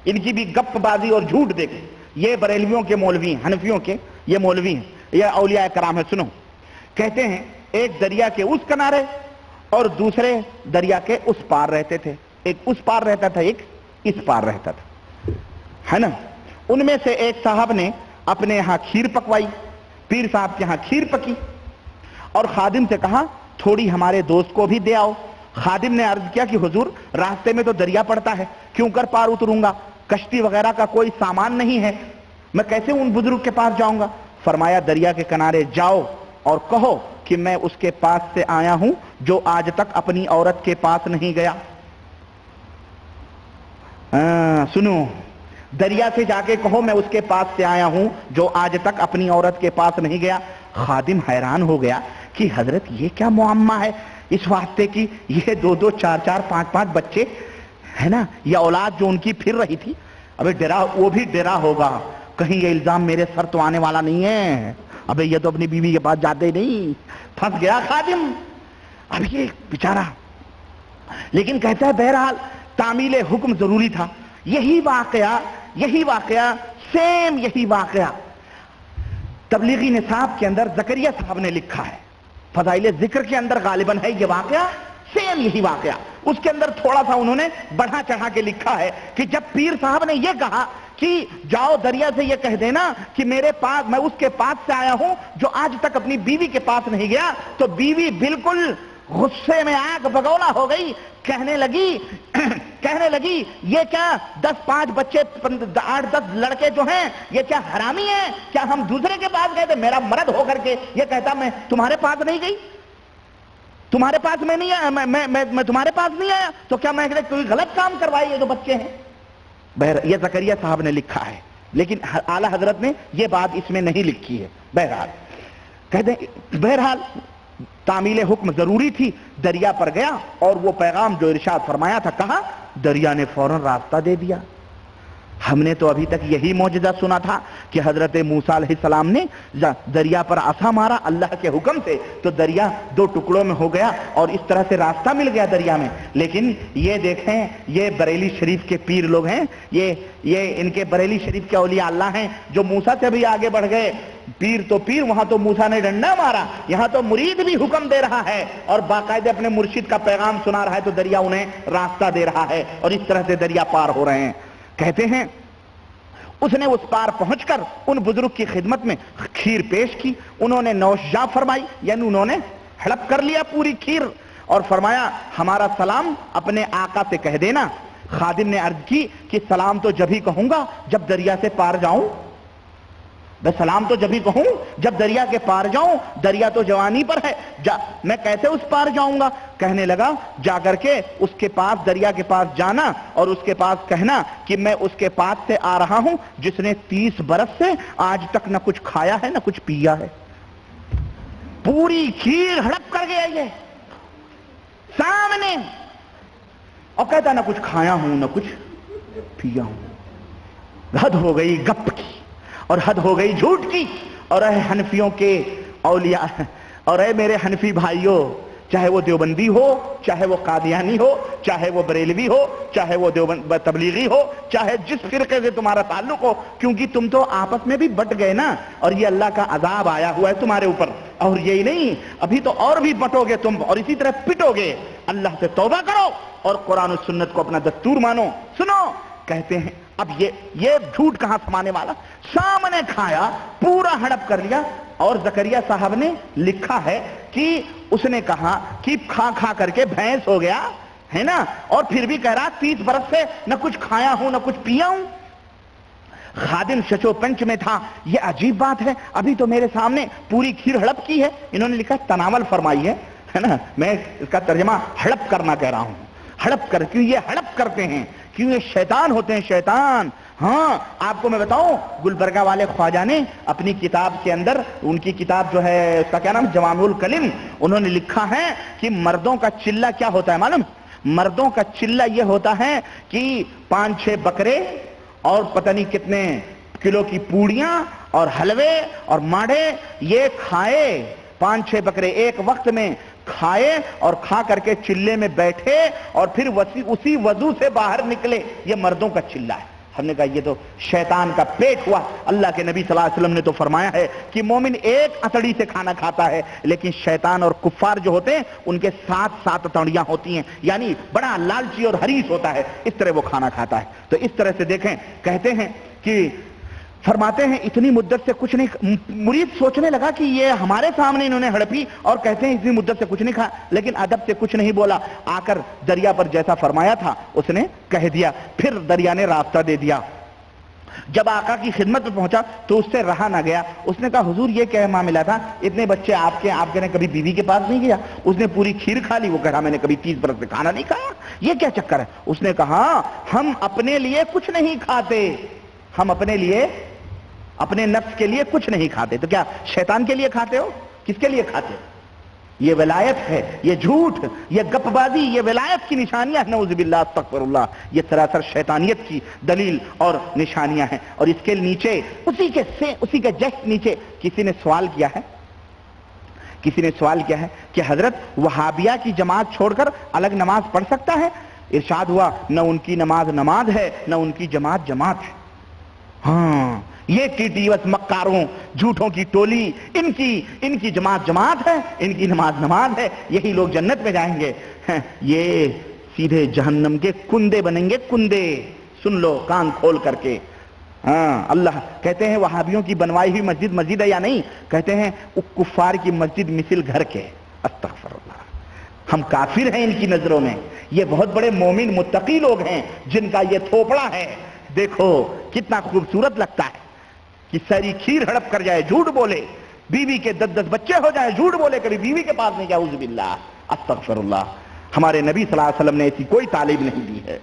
Speaker 1: ان کی بھی گپ بازی اور جھوٹ دیکھیں. یہ بریلویوں کے مولوی ہیں, حنفیوں کے یہ مولوی ہیں. یہ اولیاء کرام ہے. سنو, کہتے ہیں ایک دریا کے اس کنارے اور دوسرے دریا کے اس پار رہتے تھے. ایک اس پار رہتا تھا, ایک اس پار رہتا تھا, ہے نا. ان میں سے ایک صاحب نے اپنے یہاں کھیر پکوائی, پیر صاحب کے یہاں کھیر پکی, اور خادم سے کہا تھوڑی ہمارے دوست کو بھی دے آؤ. خادم نے عرض کیا کہ حضور راستے میں تو دریا پڑتا ہے, کیوں کر پار اتروں گا, کشتی وغیرہ کا کوئی سامان نہیں ہے, میں کیسے ان بزرگ کے پاس جاؤں گا. فرمایا دریا کے کنارے جاؤ اور کہو کہ میں اس کے پاس سے آیا ہوں جو آج تک اپنی عورت کے پاس نہیں گیا. سنو, دریا سے جا کے کہو میں اس کے پاس سے آیا ہوں جو آج تک اپنی عورت کے پاس نہیں گیا. خادم حیران ہو گیا کہ حضرت یہ کیا معمہ ہے اس واسطے کی یہ 2-2 4-4 5-5 بچے ہے نا, یہ اولاد جو ان کی پھر رہی تھی. ابے ڈرا, وہ بھی ڈرا ہوگا کہیں یہ الزام میرے سر تو آنے والا نہیں ہے, ابے یہ تو اپنی بیوی کے پاس جاتے نہیں. پھنس گیا خادم. اب یہ بیچارہ, لیکن کہتا ہے بہرحال تعمیل حکم ضروری تھا. یہی واقعہ سیم یہی واقعہ تبلیغی نصاب کے اندر زکریا صاحب نے لکھا ہے. فضائل ذکر کے اندر غالباً ہے یہ واقعہ, سیم یہی واقعہ. اس کے اندر تھوڑا سا انہوں نے بڑھا چڑھا کے لکھا ہے کہ جب پیر صاحب نے یہ کہا کہ جاؤ دریا سے یہ کہہ دینا کہ میرے پاس, میں اس کے پاس سے آیا ہوں جو آج تک اپنی بیوی کے پاس نہیں گیا, تو بیوی بالکل غصے میں آگ بگولا ہو گئی. کہنے لگی یہ کیا 10-5 بچے 8-10 لڑکے جو ہیں یہ کیا حرامی ہیں, کیا ہم دوسرے کے پاس گئے تھے؟ میرا مرد ہو کر کے یہ کہتا میں تمہارے پاس نہیں گئی, تمہارے پاس میں نہیں آیا, میں تمہارے پاس نہیں آیا, تو کیا میں کوئی غلط کام کروائی, یہ جو بچے ہیں. یہ زکریا صاحب نے لکھا ہے, لیکن اعلی حضرت نے یہ بات اس میں نہیں لکھی ہے. بہرحال کہتے ہیں بہرحال تعمیل حکم ضروری تھی. دریا پر گیا اور وہ پیغام جو ارشاد فرمایا تھا کہا, دریا نے فوراً راستہ دے دیا. ہم نے تو ابھی تک یہی معجزہ سنا تھا کہ حضرت موسیٰ علیہ السلام نے دریا پر عصا مارا اللہ کے حکم سے تو دریا 2 ٹکڑوں میں ہو گیا اور اس طرح سے راستہ مل گیا دریا میں. لیکن یہ دیکھیں, یہ بریلی شریف کے پیر لوگ ہیں, یہ ان کے بریلی شریف کے اولیاء اللہ ہیں جو موسیٰ سے بھی آگے بڑھ گئے. پیر تو پیر, وہاں تو موسیٰ نے ڈنڈا مارا, یہاں تو مرید بھی حکم دے رہا ہے اور باقاعدہ اپنے مرشد کا پیغام سنا رہا ہے, تو دریا انہیں راستہ دے رہا ہے اور اس طرح سے دریا پار ہو رہے ہیں. کہتے ہیں اس نے اس پار پہنچ کر ان بزرگ کی خدمت میں کھیر پیش کی. انہوں نے نوشجاں فرمائی, یعنی انہوں نے ہڑپ کر لیا پوری کھیر اور فرمایا ہمارا سلام اپنے آقا سے کہہ دینا. خادم نے عرض کی کہ سلام تو جب ہی کہوں گا جب دریا سے پار جاؤں. میں سلام تو جب ہی کہوں جب دریا کے پار جاؤں, دریا تو جوانی پر ہے, میں کیسے اس پار جاؤں گا. کہنے لگا جا کر کے اس کے پاس, دریا کے پاس جانا اور اس کے پاس کہنا کہ میں اس کے پاس سے آ رہا ہوں جس نے 30 برس سے آج تک نہ کچھ کھایا ہے نہ کچھ پیا ہے. پوری کھیر ہڑپ کر گیا یہ سامنے, اور کہتا نہ کچھ کھایا ہوں نہ کچھ پیا ہوں. حد ہو گئی گپ کی اور حد ہو گئی جھوٹ کی. اور اے حنفیوں کے اولیاء, اور اے میرے حنفی بھائیوں, چاہے وہ دیوبندی ہو, چاہے وہ قادیانی ہو, چاہے وہ بریلوی ہو, چاہے وہ تبلیغی ہو, چاہے جس فرقے سے تمہارا تعلق ہو, کیونکہ تم تو آپس میں بھی بٹ گئے نا, اور یہ اللہ کا عذاب آیا ہوا ہے تمہارے اوپر. اور یہی نہیں, ابھی تو اور بھی بٹو گے تم اور اسی طرح پٹو گے. اللہ سے توبہ کرو اور قرآن و سنت کو اپنا دستور مانو. سنو, کہتے ہیں اب یہ جھوٹ کہاں سمانے والا, سامنے کھایا, پورا ہڑپ کر لیا. اور زکریا صاحب نے لکھا ہے کہ اس نے کہا کہ کھا کھا کر کے بھینس ہو گیا ہے نا, اور پھر بھی کہہ رہا 30 برس سے نہ کچھ کھایا ہوں نہ کچھ پیا ہوں. خادم شچو پنچ میں تھا. یہ عجیب بات ہے, ابھی تو میرے سامنے پوری کھیر ہڑپ کی ہے. انہوں نے لکھا تناول فرمائی ہے نا, میں اس کا ترجمہ ہڑپ کرنا کہہ رہا ہوں. ہڑپ کر, کیوں یہ ہڑپ کرتے ہیں, کیوں یہ شیطان ہوتے ہیں, شیطان. ہاں آپ کو میں بتاؤں, گلبرگہ والے خواجہ نے اپنی کتاب کے اندر, ان کی کتاب جو ہے اس کا کیا نام, جوامع الکلم, انہوں نے لکھا ہے کہ مردوں کا چلہ کیا ہوتا ہے معلوم. مردوں کا چلہ یہ ہوتا ہے کہ 5-6 بکرے اور پتہ نہیں کتنے کلو کی پوڑیاں اور حلوے اور ماڑھے یہ کھائے, 5-6 بکرے ایک وقت میں کھائے اور کھا کر کے چلے میں بیٹھے اور پھر اسی وضو سے باہر نکلے. یہ مردوں کا چلہ ہے. ہم نے کہا یہ تو شیطان کا پیٹ ہوا. اللہ کے نبی صلی اللہ علیہ وسلم نے تو فرمایا ہے کہ مومن ایک اتڑی سے کھانا کھاتا ہے، لیکن شیطان اور کفار جو ہوتے ہیں ان کے 7 اتڑیاں ہوتی ہیں، یعنی بڑا لالچی اور حریص ہوتا ہے، اس طرح وہ کھانا کھاتا ہے. تو اس طرح سے دیکھیں، کہتے ہیں کہ فرماتے ہیں اتنی مدت سے کچھ نہیں. مرید سوچنے لگا کہ یہ ہمارے سامنے انہوں نے ہڑپی اور کہتے ہیں اتنی مدت سے کچھ نہیں کھا، لیکن ادب سے کچھ نہیں بولا. آ کر دریا پر جیسا فرمایا تھا اس نے کہہ دیا. پھر دریا نے راستہ دے دیا. جب آقا کی خدمت میں پہنچا تو اس سے رہا نہ گیا. اس نے کہا حضور یہ کیا معاملہ تھا، اتنے بچے آپ کے نے کبھی بیوی کے پاس نہیں گیا؟ اس نے پوری کھیر کھا لی. وہ کہہ رہا میں نے کبھی 30 برس سے کھانا نہیں کھایا، یہ کیا چکر ہے؟ اس نے کہا ہم اپنے لیے کچھ نہیں کھاتے، ہم اپنے لیے اپنے نفس کے لیے کچھ نہیں کھاتے. تو کیا شیطان کے لیے کھاتے ہو؟ کس کے لیے کھاتے ہو؟ یہ ولایت ہے، یہ جھوٹ، یہ گپ بازی، یہ ولایت کی نشانیاں ہیں. نعوذ باللہ، استغفر اللہ. یہ سراسر شیطانیت کی دلیل اور نشانیاں ہیں. اور اس کے نیچے اسی کے جسٹ نیچے کسی نے سوال کیا ہے کہ حضرت وہابیہ کی جماعت چھوڑ کر الگ نماز پڑھ سکتا ہے؟ ارشاد ہوا نہ ان کی نماز ہے، نہ ان کی جماعت ہے. ہاں، یہ ٹیٹیوس مکاروں جھوٹوں کی ٹولی، ان کی جماعت ہے، ان کی نماز ہے. یہی لوگ جنت میں جائیں گے. یہ سیدھے جہنم کے کندے بنیں گے، کندے. سن لو کان کھول کر کے. ہاں، اللہ کہتے ہیں وہابیوں کی بنوائی ہوئی مسجد ہے یا نہیں؟ کہتے ہیں کفار کی مسجد مثل گھر کے. استغفر اللہ. ہم کافر ہیں ان کی نظروں میں. یہ بہت بڑے مومن متقی لوگ ہیں جن کا یہ تھوپڑا ہے. دیکھو کتنا خوبصورت لگتا ہے کہ ساری کھیر ہڑپ کر جائے، جھوٹ بولے، بیوی کے 10 بچے ہو جائیں، جھوٹ بولے، کبھی بیوی کے پاس نہیں گیا. اعوذ باللہ، استغفر اللہ. ہمارے نبی صلی اللہ علیہ وسلم نے ایسی کوئی تعلیم نہیں دی ہے.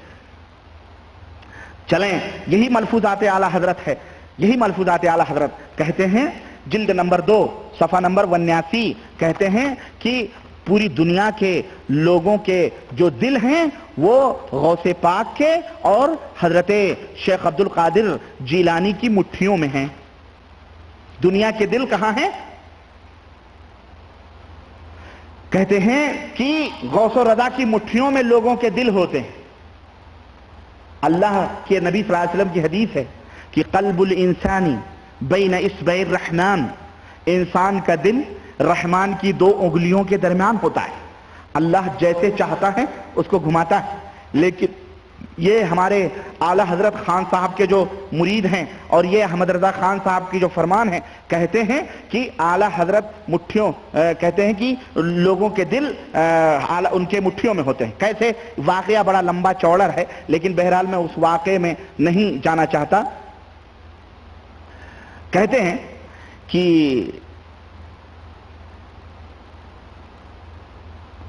Speaker 1: چلیں، یہی ملفوظات اعلی حضرت ہے. یہی ملفوظات اعلی حضرت کہتے ہیں جلد نمبر 2 صفحہ نمبر 89 کہتے ہیں کہ پوری دنیا کے لوگوں کے جو دل ہیں وہ غوث پاک کے اور حضرت شیخ عبد القادر جیلانی کی مٹھیوں میں ہیں. دنیا کے دل کہاں ہیں؟ کہتے ہیں کہ غوث و رضا کی مٹھیوں میں لوگوں کے دل ہوتے ہیں. اللہ کے نبی صلی اللہ علیہ وسلم کی حدیث ہے کہ قلب الانسانی بین اصبع الرحمن، انسان کا دل رحمان کی 2 انگلیوں کے درمیان ہوتا ہے. اللہ جیسے چاہتا ہے اس کو گھماتا ہے. لیکن یہ ہمارے اعلی حضرت خان صاحب کے جو مرید ہیں اور یہ احمد رضا خان صاحب کی جو فرمان ہے، کہتے ہیں کہ اعلی حضرت مٹھیوں کہتے ہیں کہ لوگوں کے دل ان کے مٹھیوں میں ہوتے ہیں. کیسے؟ واقعہ بڑا لمبا چوڑا ہے، لیکن بہرحال میں اس واقعے میں نہیں جانا چاہتا. کہتے ہیں کہ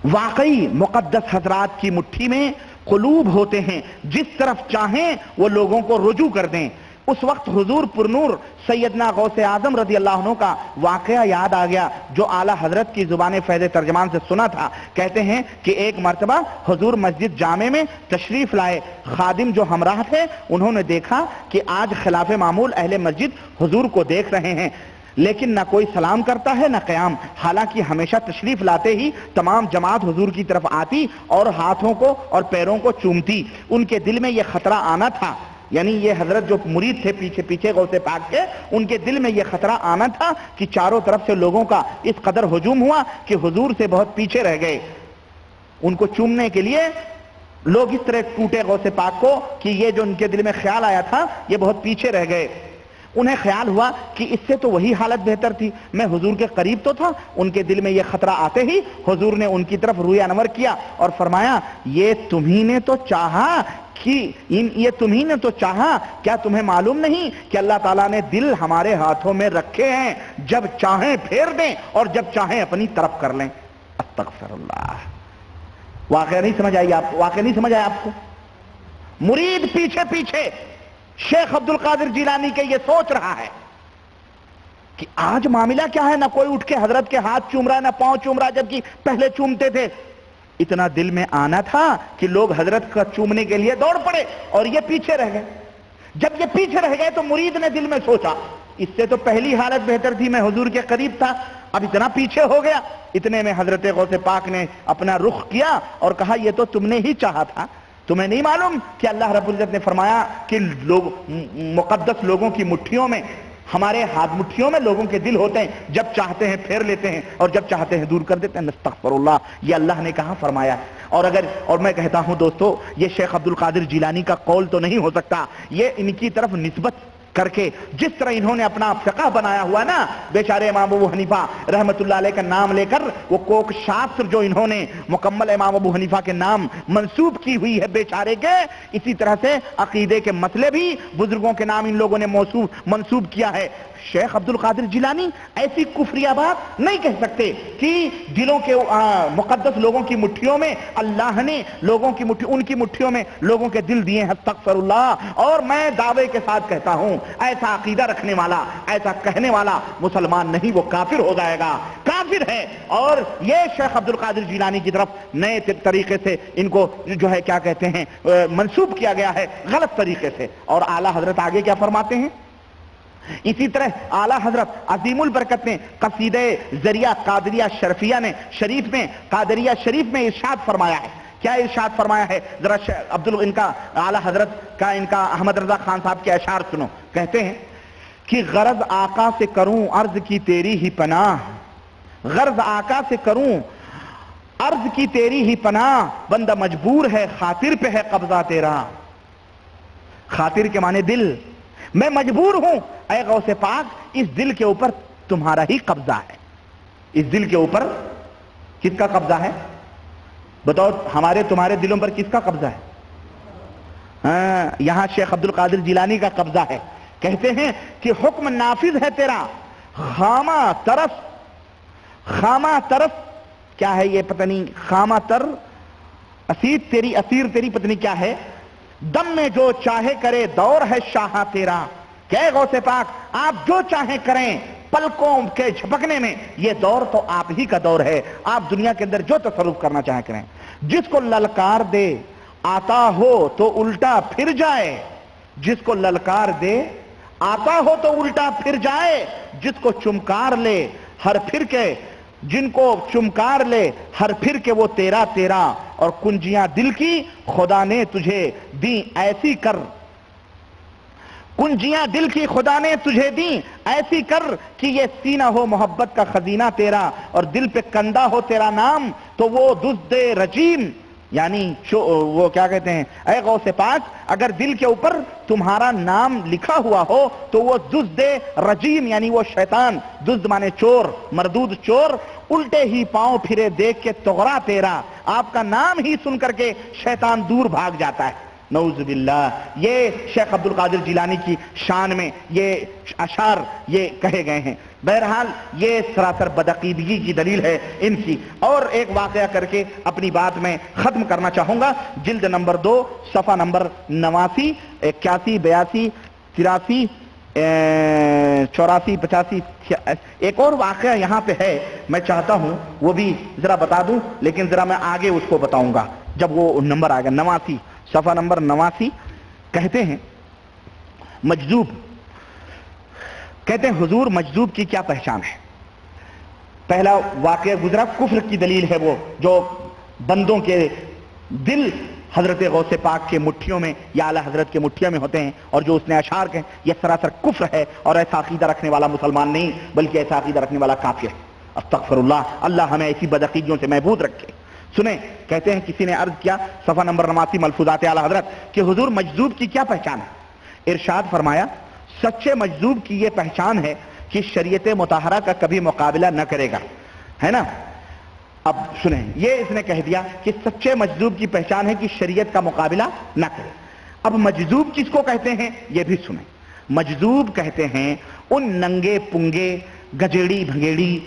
Speaker 1: واقعی مقدس حضرات کی مٹھی میں قلوب ہوتے ہیں، جس طرف چاہیں وہ لوگوں کو رجوع کر دیں. اس وقت حضور پرنور سیدنا غوث اعظم رضی اللہ عنہ کا واقعہ یاد آ گیا جو اعلی حضرت کی زبان فیض ترجمان سے سنا تھا. کہتے ہیں کہ ایک مرتبہ حضور مسجد جامع میں تشریف لائے. خادم جو ہمراہ تھے انہوں نے دیکھا کہ آج خلاف معمول اہل مسجد حضور کو دیکھ رہے ہیں، لیکن نہ کوئی سلام کرتا ہے نہ قیام. حالانکہ ہمیشہ تشریف لاتے ہی تمام جماعت حضور کی طرف آتی اور ہاتھوں کو اور پیروں کو چومتی. ان کے دل میں یہ خطرہ آنا تھا، یعنی یہ حضرت جو مرید تھے پیچھے غوث پاک کے، ان کے دل میں یہ خطرہ آنا تھا کہ چاروں طرف سے لوگوں کا اس قدر ہجوم ہوا کہ حضور سے بہت پیچھے رہ گئے. ان کو چومنے کے لیے لوگ اس طرح ٹوٹے غوث پاک کو کہ یہ جو ان کے دل میں خیال آیا تھا یہ بہت پیچھے رہ گئے. انہیں خیال ہوا کہ اس سے تو وہی حالت بہتر تھی، میں حضور کے قریب تو تھا. ان کے دل میں یہ خطرہ آتے ہی حضور نے ان کی طرف روی انور کیا اور فرمایا یہ تمہیں نے تو چاہا، کیا تمہیں معلوم نہیں کہ اللہ تعالیٰ نے دل ہمارے ہاتھوں میں رکھے ہیں، جب چاہیں پھیر دیں اور جب چاہیں اپنی طرف کر لیں. استغفر اللہ. واقعہ نہیں سمجھ آیا آپ کو؟ مرید پیچھے شیخ عبد القادر جیلانی کے یہ سوچ رہا ہے کہ آج معاملہ کیا ہے، نہ کوئی اٹھ کے حضرت کے ہاتھ چوم رہا ہے نہ پاؤں چوم رہا، جبکہ پہلے چومتے تھے. اتنا دل میں آنا تھا کہ لوگ حضرت کا چومنے کے لیے دوڑ پڑے اور یہ پیچھے رہ گئے. جب یہ پیچھے رہ گئے تو مرید نے دل میں سوچا اس سے تو پہلی حالت بہتر تھی، میں حضور کے قریب تھا، اب اتنا پیچھے ہو گیا. اتنے میں حضرت غوث پاک نے اپنا رخ کیا اور کہا یہ تو تم نے ہی چاہا تھا، تمہیں نہیں معلوم کہ اللہ رب العزت نے فرمایا کہ لوگ مقدس لوگوں کی مٹھیوں میں، ہمارے ہاتھ مٹھیوں میں لوگوں کے دل ہوتے ہیں، جب چاہتے ہیں پھیر لیتے ہیں اور جب چاہتے ہیں دور کر دیتے ہیں. نستغفر اللہ، یہ اللہ نے کہاں فرمایا ہے؟ اور میں کہتا ہوں دوستو، یہ شیخ عبد القادر جیلانی کا قول تو نہیں ہو سکتا، یہ ان کی طرف نسبت کر کے جس طرح انہوں نے اپنا فقہ بنایا ہوا نا، بیچارے امام ابو حنیفہ رحمت اللہ علیہ کا نام لے کر وہ کوک شاستر جو انہوں نے مکمل امام ابو حنیفہ کے نام منسوب کی ہوئی ہے بیچارے کے، اسی طرح سے عقیدے کے مسئلے بھی بزرگوں کے نام ان لوگوں نے منسوب کیا ہے. شیخ عبد القادر جیلانی ایسی کفریہ بات نہیں کہہ سکتے کہ دلوں کے مقدس لوگوں کی مٹھیوں میں اللہ نے ان کی مٹھیوں میں لوگوں کے دل دیے ہیں. استغفر اللہ. اور میں دعوے کے ساتھ کہتا ہوں، ایسا عقیدہ رکھنے والا، ایسا کہنے والا مسلمان نہیں، وہ کافر ہو جائے گا، کافر ہے. اور یہ شیخ عبد القادر جیلانی کی طرف نئے طریقے سے ان کو جو ہے کیا کہتے ہیں منسوب کیا گیا ہے، غلط طریقے سے. اور اعلیٰ حضرت آگے کیا فرماتے ہیں؟ اسی طرح اعلیٰ حضرت عظیم البرکت نے قصیدہ ذریعہ قادریہ شرفیہ نے شریف میں، قادریہ شریف میں ارشاد فرمایا ہے. کیا ارشاد فرمایا ہے؟ ذرا ان کا اعلیٰ حضرت کا، ان کا احمد رضا خان صاحب کے اشعار سنو. کہتے ہیں کہ غرض آقا سے کروں عرض کی تیری ہی پناہ، غرض آقا سے کروں عرض کی تیری ہی پناہ، بندہ مجبور ہے خاطر پہ ہے قبضہ تیرا. خاطر کے معنی دل. میں مجبور ہوں اے غوث پاک، اس دل کے اوپر تمہارا ہی قبضہ ہے. اس دل کے اوپر کس کا قبضہ ہے؟ بتاؤ، ہمارے تمہارے دلوں پر کس کا قبضہ ہے؟ یہاں شیخ عبد القادر جیلانی کا قبضہ ہے. کہتے ہیں کہ حکم نافذ ہے تیرا، خامہ طرف کیا ہے یہ پتہ نہیں، خامہ تر اسیر تیری پتہ نہیں کیا ہے، دم میں جو چاہے کرے دور ہے شاہا تیرا. کہ غوث پاک آپ جو چاہیں کریں، پلکوں کے جھپکنے میں یہ دور تو آپ ہی کا دور ہے، آپ دنیا کے اندر جو تصرف کرنا چاہیں کریں. جس کو للکار دے آتا ہو تو الٹا پھر جائے، جس کو للکار دے آتا ہو تو الٹا پھر جائے، جس کو چمکار لے ہر پھر کے، جن کو چمکار لے ہر پھر کے وہ تیرا تیرا. اور کنجیاں دل کی خدا نے تجھے دی ایسی کر، کنجیاں دل کی خدا نے تجھے دی ایسی کر کہ یہ سینہ ہو محبت کا خزینہ تیرا، اور دل پہ کندہ ہو تیرا نام تو وہ دزد رجیم. یعنی وہ کیا کہتے ہیں، اے غوث پاک اگر دل کے اوپر تمہارا نام لکھا ہوا ہو تو وہ دزد رجیم، یعنی وہ شیطان، دزد مانے چور، مردود چور، الٹے ہی پاؤں پھرے دیکھ کے تغرا تیرا. آپ کا نام ہی سن کر کے شیطان دور بھاگ جاتا ہے. نعوذ باللہ. یہ شیخ عبد القادر جیلانی کی شان میں یہ اشعار یہ کہے گئے ہیں. بہرحال یہ سراسر بدعقیدگی کی دلیل ہے ان کی. اور ایک واقعہ کر کے اپنی بات میں ختم کرنا چاہوں گا. جلد نمبر 2 صفحہ نمبر 89، 81، 82، 83، 84، 85. ایک اور واقعہ یہاں پہ ہے، میں چاہتا ہوں وہ بھی ذرا بتا دوں، لیکن ذرا میں آگے اس کو بتاؤں گا جب وہ نمبر آئے گا. 89 صفحہ نمبر 89 کہتے ہیں مجذوب، کہتے ہیں حضور مجذوب کی کیا پہچان ہے. پہلا واقعہ گزرا کفر کی دلیل ہے، وہ جو بندوں کے دل حضرت غوث پاک کے مٹھیوں میں یا اعلیٰ حضرت کے مٹھیوں میں ہوتے ہیں، اور جو اس نے اشعار کہیں یہ سراسر کفر ہے، اور ایسا عقیدہ رکھنے والا مسلمان نہیں بلکہ ایسا عقیدہ رکھنے والا کافر ہے. استغفر اللہ. اللہ ہمیں ایسی بدعقیدیوں سے محفوظ رکھے. سنیں، کہتے ہیں کسی نے عرض کیا، صفحہ نمبر 89 ملفوظات اعلیٰ حضرت، کہ حضور مجذوب کی کیا پہچان ہے؟ ارشاد فرمایا سچے مجذوب کی یہ پہچان ہے کہ شریعت مطہرہ کا کبھی مقابلہ نہ کرے گا، ہے نا. اب سنیں، یہ اس نے کہہ دیا کہ سچے مجذوب کی پہچان ہے کہ شریعت کا مقابلہ نہ کرے. اب مجذوب کس کو کہتے ہیں یہ بھی سنیں. مجذوب کہتے ہیں ان ننگے پنگے گجیڑی بھنگیڑی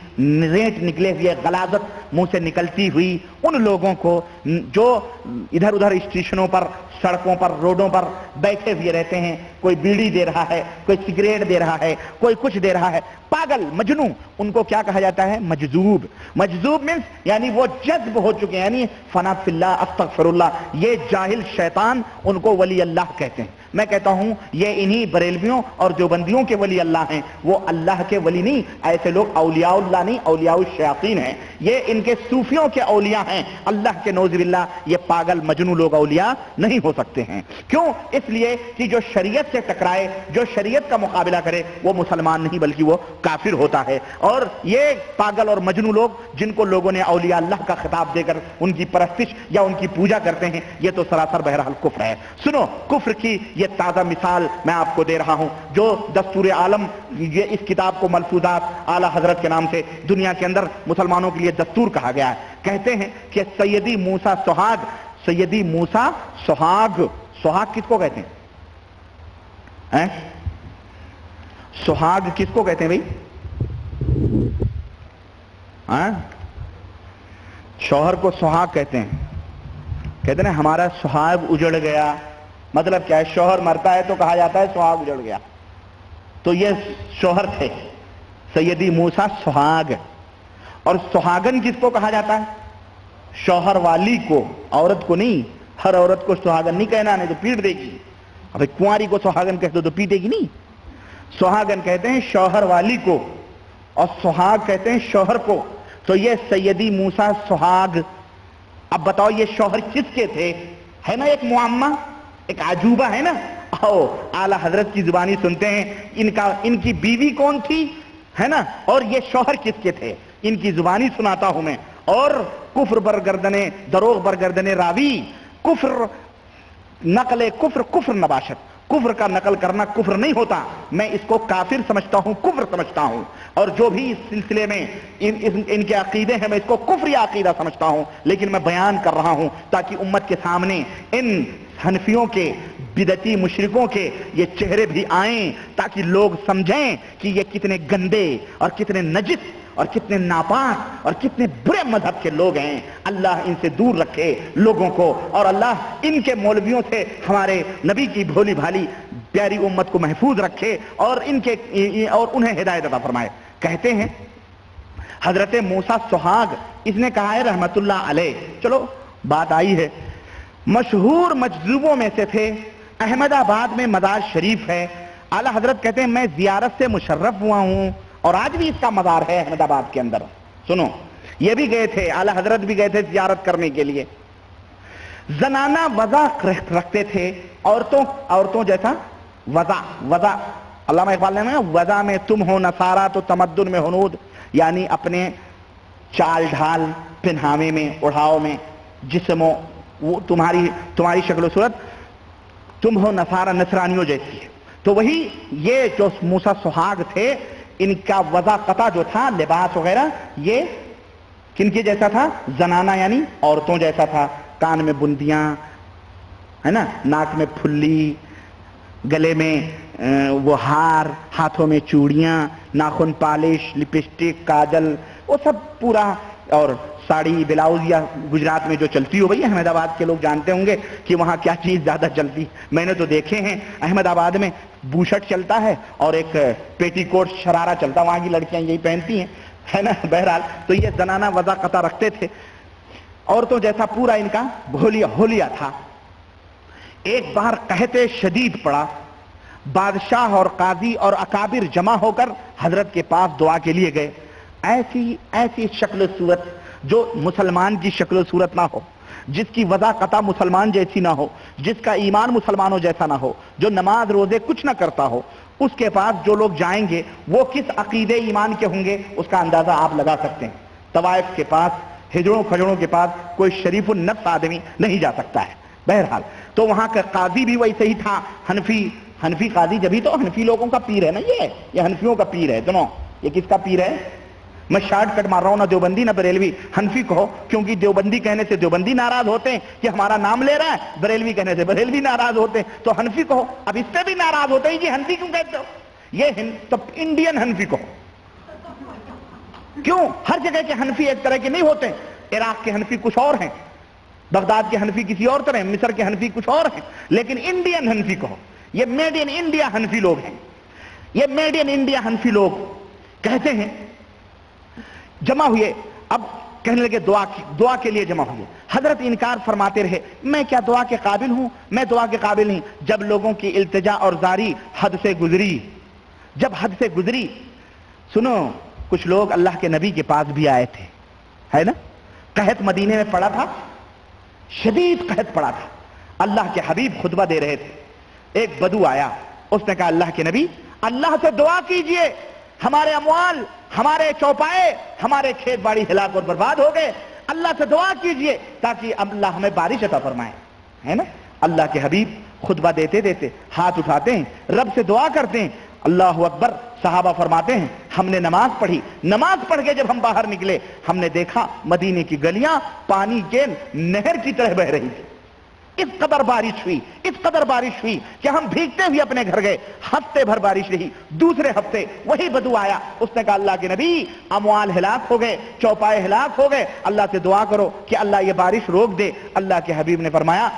Speaker 1: ریٹ نکلے ہوئے غلاظت منہ سے نکلتی ہوئی ان لوگوں کو جو ادھر ادھر اسٹیشنوں پر، سڑکوں پر، روڈوں پر بیٹھے ہوئے رہتے ہیں. کوئی بیڑی دے رہا ہے، کوئی سگریٹ دے رہا ہے، کوئی کچھ دے رہا ہے، پاگل مجنوں، ان کو کیا کہا جاتا ہے؟ مجذوب. مجذوب مینس یعنی وہ جذب ہو چکے ہیں، یعنی فنا فی اللہ، استغفر اللہ. یہ جاہل شیطان ان کو ولی اللہ کہتے ہیں. میں کہتا ہوں یہ انہی بریلویوں اور دیوبندیوں کے ولی اللہ ہیں، وہ اللہ کے ولی نہیں، ایسے لوگ اولیاء اللہ نہیں، اولیاء الشیاطین ہیں، یہ ان کے صوفیوں کے اولیاء ہیں، اللہ کے نعوذ باللہ یہ پاگل مجنون لوگ اولیاء نہیں ہو سکتے ہیں۔ کیوں؟ اس لیے کہ جو شریعت سے ٹکرائے، جو شریعت کا مقابلہ کرے، وہ مسلمان نہیں بلکہ وہ کافر ہوتا ہے۔ اور یہ پاگل اور مجنون لوگ جن کو لوگوں نے اولیاء اللہ کا خطاب دے کر ان کی پرستش یا ان کی پوجا کرتے ہیں، یہ تو سراسر بہرحال کفر ہے۔ سنو، کفر کی یہ تازہ مثال میں آپ کو دے رہا ہوں، جو دستور عالم، یہ اس کتاب کو ملفوظات اعلی حضرت کے نام سے دنیا کے اندر مسلمانوں کے لیے دستور کہا گیا ہے۔ کہتے ہیں کہ سیدی موسیٰ سہاگ، سیدی موسیٰ سہاگ، سہاگ کس کو کہتے ہیں؟ سہاگ کس کو کہتے ہیں بھائی؟ شوہر کو سہاگ کہتے ہیں، کہتے ہیں ہمارا سہاگ اجڑ گیا۔ مطلب کیا ہے؟ شوہر مرتا ہے تو کہا جاتا ہے سہاگ اجڑ گیا۔ تو یہ شوہر تھے سیدی موسیٰ سہاگ۔ اور سہاگن کس کو کہا جاتا ہے؟ شوہر والی کو، عورت کو نہیں۔ ہر عورت کو سہاگن نہیں کہنا، نہیں تو پیٹ دے گی۔ ابھی کنواری کو سہاگن کہہ دو تو پیٹے گی نہیں۔ سہاگن کہتے ہیں شوہر والی کو، اور سہاگ کہتے ہیں شوہر کو۔ تو یہ سیدی موسیٰ سہاگ۔ اب بتاؤ یہ شوہر کس کے تھے؟ ہے نا ایک معمہ، ایک عجوبہ ہے نا۔ آؤ اعلی حضرت کی زبانی سنتے ہیں، ان کی بیوی کون تھی، ہے نا، اور یہ شوہر کس کے تھے، ان کی زبانی سناتا ہوں میں۔ اور کفر برگردنے، دروغ برگردنے راوی، کفر نقل کفر، کفر نباشت، کفر کا نقل کرنا کفر نہیں ہوتا، میں اس کو کافر سمجھتا ہوں، کفر سمجھتا ہوں۔ اور جو بھی اس سلسلے میں ان کے عقیدے ہیں، میں اس کو کفری عقیدہ سمجھتا ہوں، لیکن میں بیان کر رہا ہوں تاکہ امت کے سامنے ان حنفیوں کے، بدعتی مشرکوں کے یہ چہرے بھی آئیں، تاکہ لوگ سمجھیں کہ یہ کتنے گندے اور کتنے نجس اور کتنے ناپاک اور کتنے برے مذہب کے لوگ ہیں۔ اللہ ان سے دور رکھے لوگوں کو، اور اللہ ان کے مولویوں سے ہمارے نبی کی بھولی بھالی پیاری امت کو محفوظ رکھے، اور انہیں ہدایت عطا فرمائے۔ کہتے ہیں حضرت موسیٰ سہاگ، اس نے کہا ہے رحمت اللہ علیہ، چلو بات آئی ہے، مشہور مجذوبوں میں سے تھے، احمد آباد میں مزار شریف ہے۔ اعلیٰ حضرت کہتے ہیں میں زیارت سے مشرف ہوا ہوں، اور آج بھی اس کا مزار ہے احمد آباد کے اندر۔ سنو، یہ بھی گئے تھے، اعلیٰ حضرت بھی گئے تھے زیارت کرنے کے لیے۔ زنانہ وضع رکھتے تھے، عورتوں جیسا وضع، علامہ اقبال نے وضع میں تم ہو نصارہ تو تمدن میں ہنود، یعنی اپنے چال ڈھال، پہناوے میں، اڑھاؤ میں، جسموں، وہ تمہاری شکل و صورت تم ہو نصارہ، نصرانیوں جیسی ہے۔ تو وہی یہ جو موسیٰ سہاگ تھے، ان کا وضع قطع جو تھا، لباس وغیرہ، یہ کن کے جیسا تھا؟ زنانہ یعنی عورتوں جیسا تھا۔ کان میں بندیاں، ہے نا، ناک میں پھلی، گلے میں وہ ہار، ہاتھوں میں چوڑیاں، ناخن پالش، لپسٹک، کاجل، وہ سب پورا، اور ساڑی بلاؤز، یا گجرات میں جو چلتی ہو، بھئی احمد آباد کے لوگ جانتے ہوں گے کہ وہاں کیا چیز زیادہ چلتی، میں نے تو دیکھے ہیں احمد آباد میں بوشٹ چلتا ہے اور ایک پیٹی کوٹ شرارہ چلتا، وہاں کی لڑکیاں یہی پہنتی ہیں، ہے نا۔ بہرحال تو یہ زنانہ وضع قطع رکھتے تھے، عورتوں جیسا پورا ان کا ہولیا تھا۔ ایک بار قحط شدید پڑا، بادشاہ اور قاضی اور اکابر جمع ہو کر حضرت کے پاس دعا کے لیے گئے۔ ایسی شکل و صورت جو مسلمان کی شکل و صورت نہ ہو، جس کی وضع قطع مسلمان جیسی نہ ہو، جس کا ایمان مسلمانوں جیسا نہ ہو، جو نماز روزے کچھ نہ کرتا ہو، اس کے پاس جو لوگ جائیں گے وہ کس عقیدے ایمان کے ہوں گے، اس کا اندازہ آپ لگا سکتے ہیں۔ طوائف کے پاس، ہجڑوں کھجڑوں کے پاس کوئی شریف النفس آدمی نہیں جا سکتا ہے۔ بہرحال تو وہاں کا قاضی بھی ویسے ہی تھا، حنفی قاضی، جبھی تو حنفی لوگوں کا پیر ہے نا، یہ حنفیوں کا پیر ہے۔ سنو، یہ کس کا پیر ہے؟ میں شارٹ کٹ مار رہا ہوں، نہ دیوبندی نہ بریلوی، حنفی کہو، کیونکہ دیوبندی کہنے سے دیوبندی ناراض ہوتے ہیں کہ ہمارا نام لے رہا ہے، بریلوی کہنے سے بریلوی ناراض ہوتے ہیں، تو حنفی کہو۔ اب اس پہ بھی ناراض ہوتے ہیں کہ حنفی کیوں کہتے ہو؟ یہ تو انڈین حنفی کہو۔ کیوں؟ ہر جگہ کے حنفی ایک طرح کے نہیں ہوتے، عراق کے حنفی کچھ اور ہیں، بغداد کے حنفی کسی اور طرح ہیں، مصر کے حنفی کچھ اور ہیں، لیکن انڈین حنفی کہو۔ یہ میڈ ان انڈیا حنفی لوگ ہیں، یہ میڈ ان انڈیا حنفی لوگ کہتے ہیں، جمع ہوئے۔ اب کہنے لگے دعا کے لیے جمع ہوئے. حضرت انکار فرماتے رہے, میں کیا دعا کے قابل ہوں, میں دعا کے قابل نہیں. جب لوگوں کی التجا اور زاری حد سے گزری, جب حد سے گزری, سنو, کچھ لوگ اللہ کے نبی کے پاس بھی آئے تھے, ہے نا, قحط مدینے میں پڑا تھا, شدید قحط پڑا تھا, اللہ کے حبیب خطبہ دے رہے تھے. ایک بدو آیا, اس نے کہا اللہ کے نبی اللہ سے دعا کیجئے, ہمارے اموال, ہمارے چوپائے, ہمارے کھیت باڑی ہلاک اور برباد ہو گئے, اللہ سے دعا کیجئے تاکہ اللہ ہمیں بارش عطا فرمائے. ہے نا, اللہ کے حبیب خطبہ دیتے دیتے ہاتھ اٹھاتے ہیں, رب سے دعا کرتے ہیں, اللہ اکبر. صحابہ فرماتے ہیں ہم نے نماز پڑھی, نماز پڑھ کے جب ہم باہر نکلے ہم نے دیکھا مدینے کی گلیاں پانی کے نہر کی طرح بہ رہی تھی. اس قدر بارش ہوئی, اس قدر بارش ہوئی کہ ہم بھیگتے ہوئے اپنے گھر گئے. ہفتے بھر بارش رہی. دوسرے ہفتے وہی بدو آیا, اس نے کہا اللہ کے نبی اموال ہلاک ہو گئے, چوپائے ہلاک ہو گئے, اللہ سے دعا کرو کہ اللہ یہ بارش روک دے. اللہ کے حبیب نے فرمایا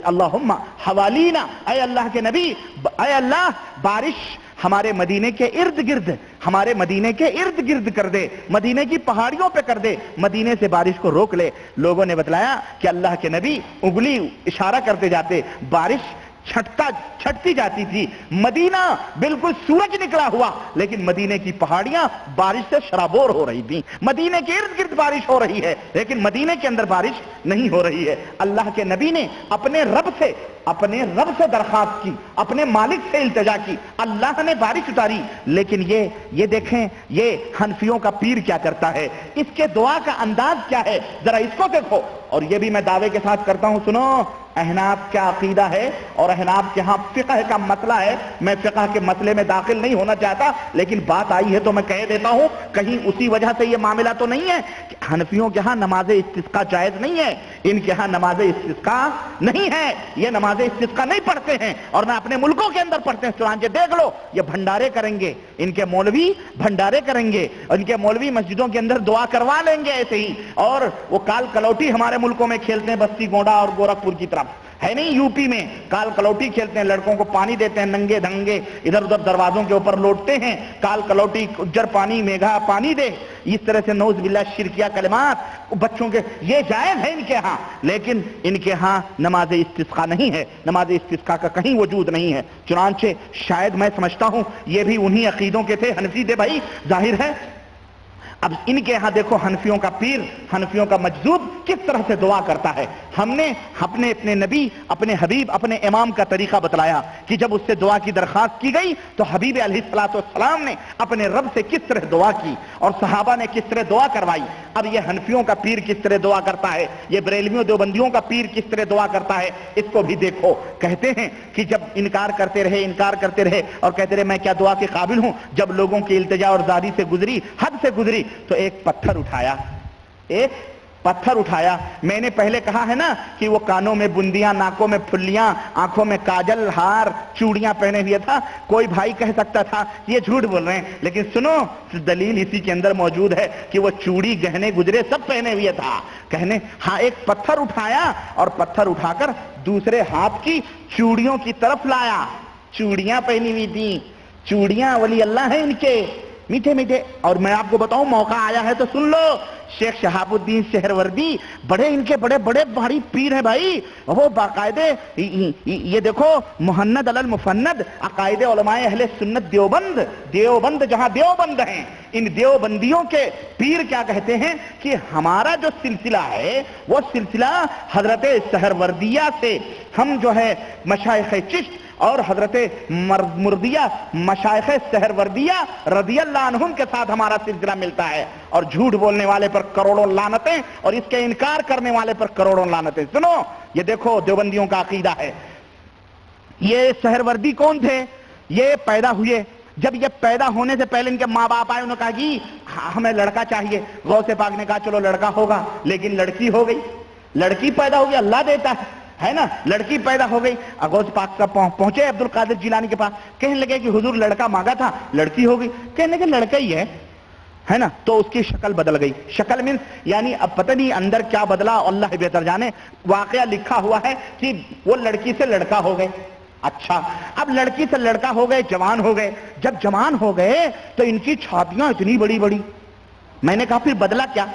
Speaker 1: اللہم حوالینا, اے اللہ کے نبی, اے اللہ بارش ہمارے مدینے کے ارد گرد, ہمارے مدینے کے ارد گرد کر دے, مدینے کی پہاڑیوں پہ کر دے, مدینے سے بارش کو روک لے. لوگوں نے بتلایا کہ اللہ کے نبی انگلی اشارہ کرتے جاتے, بارش چھٹتی جاتی تھی. مدینہ بالکل سورج نکلا ہوا, لیکن مدینے کی پہاڑیاں بارش سے شرابور ہو رہی تھیں. مدینے کے ارد گرد بارش ہو رہی ہے, لیکن مدینے کے اندر بارش نہیں ہو رہی ہے. اللہ کے نبی نے اپنے رب سے درخواست کی, اپنے مالک سے التجا کی, اللہ نے بارش اتاری. لیکن یہ دیکھیں یہ حنفیوں کا پیر کیا کرتا ہے, اس کے دعا کا انداز کیا ہے, ذرا اس کو دیکھو. اور یہ بھی میں دعوے کے ساتھ کرتا ہوں, سنو, احناف کیا عقیدہ ہے اور احناف کے ہاں فقہ کا مسئلہ ہے. میں فقہ کے مسئلے میں داخل نہیں ہونا چاہتا, لیکن بات آئی ہے تو میں کہہ دیتا ہوں, کہیں اسی وجہ سے یہ معاملہ تو نہیں ہے کہ حنفیوں کے ہاں نماز استسقاء جائز نہیں ہے. ان کے ہاں نماز استسقاء نہیں ہے, یہ نماز استسقاء نہیں پڑھتے ہیں, اور نہ اپنے ملکوں کے اندر پڑھتے ہیں. چنانچہ دیکھ لو, یہ بھنڈارے کریں گے, ان کے مولوی بھنڈارے کریں گے, اور ان کے مولوی مسجدوں کے اندر دعا کروا لیں گے ایسے ہی. اور وہ کال کلوٹی ہمارے ملکوں میں کھیلتے ہیں, بستی گونڈا اور گورکھپور کی طرف ہے نہیں, یو پی میں کال کلوٹی کھیلتے ہیں, لڑکوں کو پانی دیتے ہیں, ننگے دھنگے ادھر ادھر دروازوں کے اوپر لوٹتے ہیں, کال کلوٹی اجر پانی میگھا پانی دے, اس طرح سے نعوذ باللہ شرکیہ کلمات بچوں کے, یہ جائز ہے ان کے ہاں. لیکن ان کے ہاں نماز استسقاء نہیں ہے, نماز استسقاء کا کہیں وجود نہیں ہے. چنانچہ شاید میں سمجھتا ہوں یہ بھی انہی عقیدوں کے تھے, حنفی تھے بھائی, ظاہر ہے. اب ان کے ہاں دیکھو حنفیوں کا پیر, حنفیوں کا مجذوب کس طرح سے دعا کرتا ہے. ہم نے اپنے نبی, اپنے حبیب, اپنے امام کا طریقہ بتلایا کہ جب اس سے دعا کی درخواست کی گئی تو حبیب علیہ السلام نے اپنے رب سے کس طرح دعا کی اور صحابہ نے کس طرح دعا کروائی. اب یہ حنفیوں کا پیر کس طرح دعا کرتا ہے, یہ بریلویوں دیوبندیوں کا پیر کس طرح دعا کرتا ہے, اس کو بھی دیکھو. کہتے ہیں کہ جب انکار کرتے رہے اور کہتے رہے میں کیا دعا کے قابل ہوں, جب لوگوں کی التجا اور زاری سے گزری, حد سے گزری, تو ایک پتھر اٹھایا. میں نے پہلے کہا ہے نا کہ وہ کانوں میں بندیاں, ناکوں میں پھلیاں, آنکھوں میں کاجل, ہار, چوڑیاں پہنے ہوئے تھا. کوئی بھائی کہہ سکتا تھا یہ جھوٹ بول رہے ہیں, لیکن سنو دلیل اسی کے اندر موجود ہے کہ وہ چوڑی, گہنے, گجرے سب پہنے ہوئے تھا. کہنے ہاں ایک پتھر اٹھایا اور پتھر اٹھا کر دوسرے ہاتھ کی چوڑیوں کی طرف لایا. چوڑیاں پہنی ہوئی تھیں, چوڑیاں ولی اللہ ہیں ان کے, میٹھے میٹھے. اور میں آپ کو بتاؤں, موقع آیا ہے تو سن لو, شیخ شہاب الدین سہروردی بڑے ان کے بڑے بھاری پیر ہیں بھائی. وہ باقاعدے یہ دیکھو محند علی المفند, عقائد علماء اہل سنت دیوبند جہاں دیوبند ہیں, ان دیوبندیوں کے پیر کیا کہتے ہیں کہ ہمارا جو سلسلہ ہے وہ سلسلہ حضرت سہروردیہ سے, ہم جو ہے مشائخ چشت اور حضرت مردیہ مشائخ سہروردیہ رضی اللہ عنہم کے ساتھ ہمارا سلسلہ ملتا ہے. اور جھوٹ بولنے والے پر کروڑوں لعنتیں اور اس کے انکار کرنے والے پر کروڑوں لعنتیں. سنو یہ دیکھو دیوبندیوں کا عقیدہ ہے. یہ سہروردی کون تھے, یہ پیدا ہوئے, جب یہ پیدا ہونے سے پہلے ان کے ماں باپ آئے, انہوں نے کہا جی ہمیں لڑکا چاہیے. غوث پاک نے کہا چلو لڑکا ہوگا, لیکن لڑکی ہو گئی, لڑکی پیدا ہوگی, اللہ دیتا ہے نا, لڑکی پیدا ہو گئی. غوث پاک کا پہنچے عبد القادر جیلانی کے پاس, کہنے لگے کہ حضور لڑکا مانگا تھا, لڑکی ہو گئی. کہنے لگے لڑکا ہی ہے نا. تو اس کی شکل بدل گئی. شکل مینس یعنی اب پتہ نہیں اندر کیا بدلا, اللہ بہتر جانے. واقعہ لکھا ہوا ہے کہ وہ لڑکی سے لڑکا ہو گئے. اچھا, اب لڑکی سے لڑکا ہو گئے, جوان ہو گئے. جب جوان ہو گئے تو ان کی چھاتیاں اتنی بڑی بڑی. میں نے کہا پھر بدلا کیا,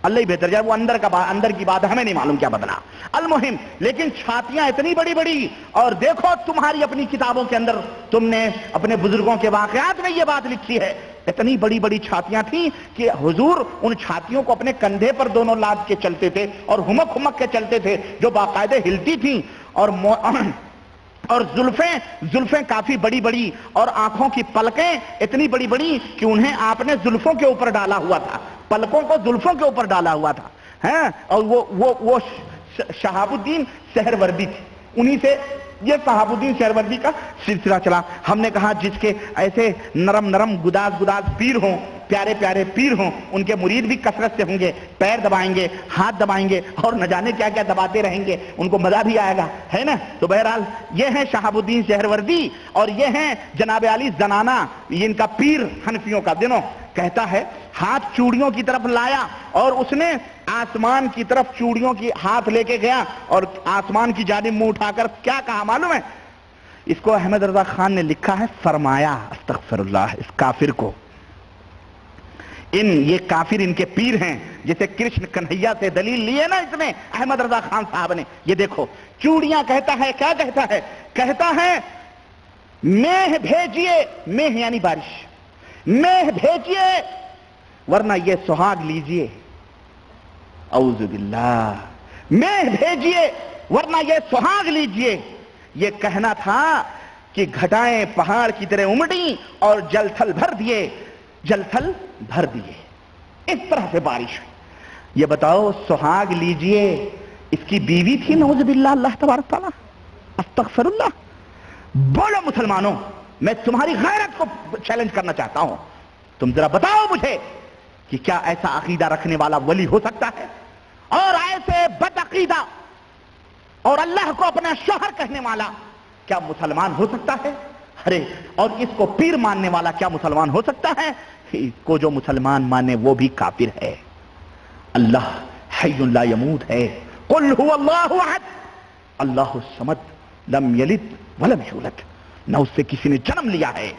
Speaker 1: اللہ ہی بہتر جائے، وہ اندر کی بات ہمیں نہیں معلوم کیا بدلا۔ المہم، لیکن چھاتیاں اتنی بڑی بڑی، اور دیکھو تمہاری اپنی کتابوں کے اندر تم نے اپنے بزرگوں کے واقعات میں یہ بات لکھی ہے، اتنی بڑی بڑی چھاتیاں تھیں کہ حضور ان چھاتیوں کو اپنے کندھے پر دونوں لاد کے چلتے تھے اور ہمک ہمک کے چلتے تھے، جو باقاعدہ ہلتی تھیں، اور زلفیں کافی بڑی بڑی، اور آنکھوں کی پلکیں اتنی بڑی بڑی کہ انہیں آپ نے زلفوں کے اوپر ڈالا ہوا تھا، پلکوں کو زلفوں کے اوپر ڈالا ہوا تھا، اور وہ شہاب الدین سہروردی تھے، انہی سے یہ شہاب الدین سہروردی کا سلسلہ چلا۔ ہم نے کہا جس کے ایسے نرم نرم گداز پیر ہوں، پیارے پیارے پیر ہوں، ان کے مرید بھی کثرت سے ہوں گے، پیر دبائیں گے، ہاتھ دبائیں گے، اور نہ جانے کیا کیا دباتے رہیں گے، ان کو مزہ بھی آئے گا، ہے نا؟ تو بہرحال یہ ہیں شہاب الدین سہروردی، اور یہ ہیں جناب علی زنانہ، ان کا پیر حنفیوں کا۔ دنوں کہتا ہے ہاتھ چوڑیوں کی طرف لایا، اور اس نے آسمان کی طرف چوڑیوں کی ہاتھ لے کے گیا، اور آسمان کی جانب منہ اٹھا کر کیا کہا معلوم ہے؟ اس کو احمد رضا خان نے لکھا ہے، فرمایا استغفر اللہ، اس کافر کو، یہ کافر ان کے پیر ہیں، جسے کرشن کنہیا سے دلیل لیے نا اس میں احمد رضا خان صاحب نے، یہ دیکھو چوڑیاں کہتا ہے، کیا کہتا ہے؟ کہتا ہے میہ بھیجئے، میہ یعنی بارش، میہ بھیجئے ورنہ یہ سہاگ لیجئے، اعوذ باللہ، میہ بھیجئے ورنہ یہ سہاگ لیجئے۔ یہ کہنا تھا کہ گھٹائیں پہاڑ کی طرح امڑیں اور جل تھل بھر دیے، جل تھل بھر دیے، اس طرح سے بارش ہوئی۔ یہ بتاؤ سہاگ لیجئے، اس کی بیوی تھی نعوذ باللہ اللہ تبارک تعالیٰ، استغفر اللہ۔ بولو مسلمانوں، میں تمہاری غیرت کو چیلنج کرنا چاہتا ہوں، تم ذرا بتاؤ مجھے کہ کیا ایسا عقیدہ رکھنے والا ولی ہو سکتا ہے، اور ایسے بد عقیدہ اور اللہ کو اپنا شوہر کہنے والا کیا مسلمان ہو سکتا ہے؟ ارے اور اس کو پیر ماننے والا کیا مسلمان ہو سکتا ہے؟ کو جو مسلمان مانے وہ بھی کافر ہے۔ اللہ حی لا یموت ہے، قل هو اللہ احد اللہ الصمد لم یلد ولم یولد، نہ اس سے کسی نے جنم لیا ہے،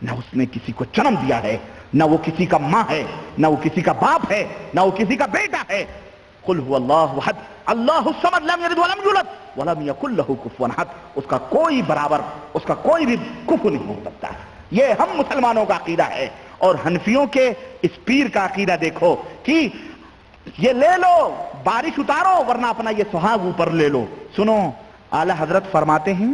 Speaker 1: نہ اس نے کسی کو جنم دیا ہے، نہ وہ کسی کا ماں ہے، نہ وہ کسی کا باپ ہے، نہ وہ کسی کا بیٹا ہے۔ قل هو اللہ احد اللہ الصمد لم یلد ولم یولد ولم یکن له کفوا احد، اس کا کوئی برابر، اس کا کوئی بھی کفو نہیں ہو سکتا۔ یہ ہم مسلمانوں کا عقیدہ ہے، اور حنفیوں کے اس پیر کا عقیدہ دیکھو کہ یہ لے لو بارش اتارو ورنہ اپنا یہ سہاگ اوپر لے لو۔ سنو اعلی حضرت فرماتے ہیں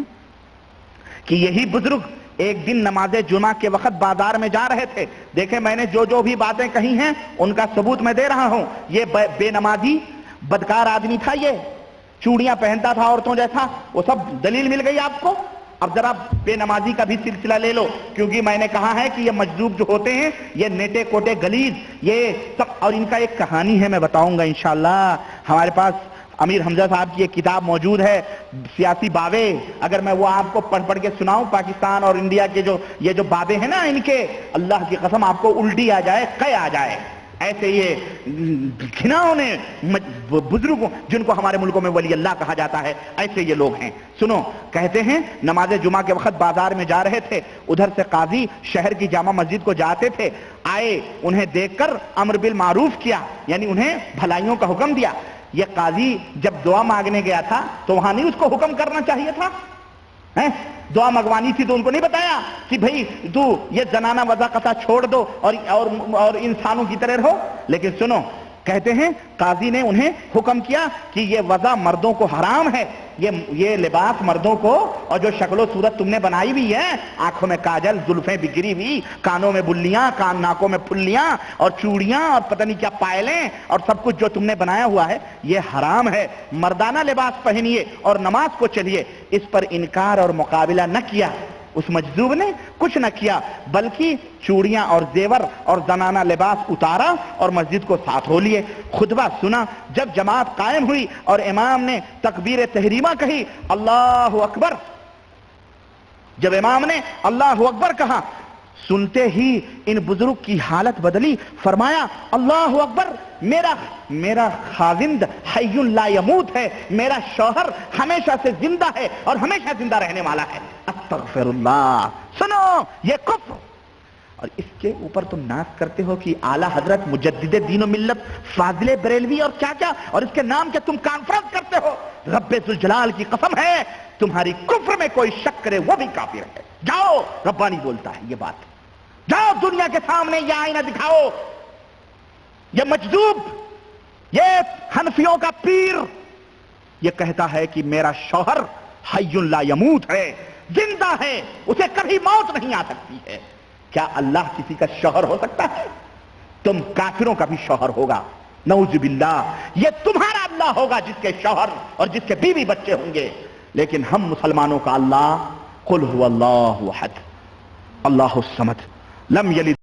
Speaker 1: کہ یہی بزرگ ایک دن نماز جمعہ کے وقت بازار میں جا رہے تھے، دیکھیں میں نے جو بھی باتیں کہی ہیں ان کا ثبوت میں دے رہا ہوں۔ یہ بے نمازی بدکار آدمی تھا، یہ چوڑیاں پہنتا تھا عورتوں جیسا، وہ سب دلیل مل گئی آپ کو۔ اب ذرا بے نمازی کا بھی سلسلہ لے لو، کیونکہ میں نے کہا ہے کہ یہ مجذوب جو ہوتے ہیں یہ نیٹے کوٹے گلیز یہ سب، اور ان کا ایک کہانی ہے میں بتاؤں گا انشاءاللہ۔ ہمارے پاس امیر حمزہ صاحب کی ایک کتاب موجود ہے سیاسی بابے، اگر میں وہ آپ کو پڑھ کے سناؤں، پاکستان اور انڈیا کے یہ جو بابے ہیں نا، ان کے اللہ کی قسم آپ کو الٹی آ جائے، قے آ جائے، ایسے یہ گھناؤں نے بزرگوں جن کو ہمارے ملکوں میں ولی اللہ کہا جاتا ہے، ایسے یہ لوگ ہیں۔ سنو کہتے ہیں نماز جمعہ کے وقت بازار میں جا رہے تھے، ادھر سے قاضی شہر کی جامع مسجد کو جاتے تھے، آئے انہیں دیکھ کر امر بالمعروف کیا، یعنی انہیں بھلائیوں کا حکم دیا۔ یہ قاضی جب دعا مانگنے گیا تھا تو وہاں نہیں اس کو حکم کرنا چاہیے تھا؟ دعا منگوانی تھی تو ان کو نہیں بتایا کہ بھئی تو یہ زنانہ وضع قطع چھوڑ دو اور انسانوں کی طرح رہو؟ لیکن سنو کہتے ہیں قاضی نے انہیں حکم کیا کہ یہ وضع مردوں کو حرام ہے، یہ لباس مردوں کو، اور جو شکل و صورت تم نے بنائی ہوئی ہے، آنکھوں میں کاجل، زلفیں بگری ہوئی، کانوں میں بلیاں، ناکوں میں پھلیاں اور چوڑیاں اور پتہ نہیں کیا پائلیں اور سب کچھ جو تم نے بنایا ہوا ہے یہ حرام ہے، مردانہ لباس پہنیے اور نماز کو چلیے۔ اس پر انکار اور مقابلہ نہ کیا، اس مجذوب نے کچھ نہ کیا، بلکہ چوڑیاں اور زیور اور زنانہ لباس اتارا اور مسجد کو ساتھ ہو لیے، خطبہ سنا۔ جب جماعت قائم ہوئی اور امام نے تکبیر تحریمہ کہی، اللہ اکبر، جب امام نے اللہ اکبر کہا، سنتے ہی ان بزرگ کی حالت بدلی، فرمایا اللہ اکبر، میرا خاوند حی لا یموت ہے، میرا شوہر ہمیشہ سے زندہ ہے اور ہمیشہ زندہ رہنے والا ہے، استغفر اللہ۔ سنو یہ کفر اور اس کے اوپر تم ناز کرتے ہو کہ اعلیٰ حضرت مجدد دین و ملت فاضل بریلوی اور کیا کیا، اور اس کے نام کے تم کانفرنس کرتے ہو. رب ذوالجلال کی قسم ہے تمہاری کفر میں کوئی شک کرے وہ بھی کافر ہے. جاؤ، ربانی بولتا ہے یہ بات. جاؤ دنیا کے سامنے یہ آئینہ دکھاؤ. یہ مجذوب، یہ حنفیوں کا پیر یہ کہتا ہے کہ میرا شوہر حی لا یموت ہے، زندہ ہے، اسے کبھی موت نہیں آ سکتی ہے. کیا اللہ کسی کا شوہر ہو سکتا ہے؟ تم کافروں کا بھی شوہر ہوگا، نعوذ باللہ. یہ تمہارا اللہ ہوگا جس کے شوہر اور جس کے بیوی بچے ہوں گے. لیکن ہم مسلمانوں کا اللہ قل هو اللہ احد اللہ الصمد لم یلد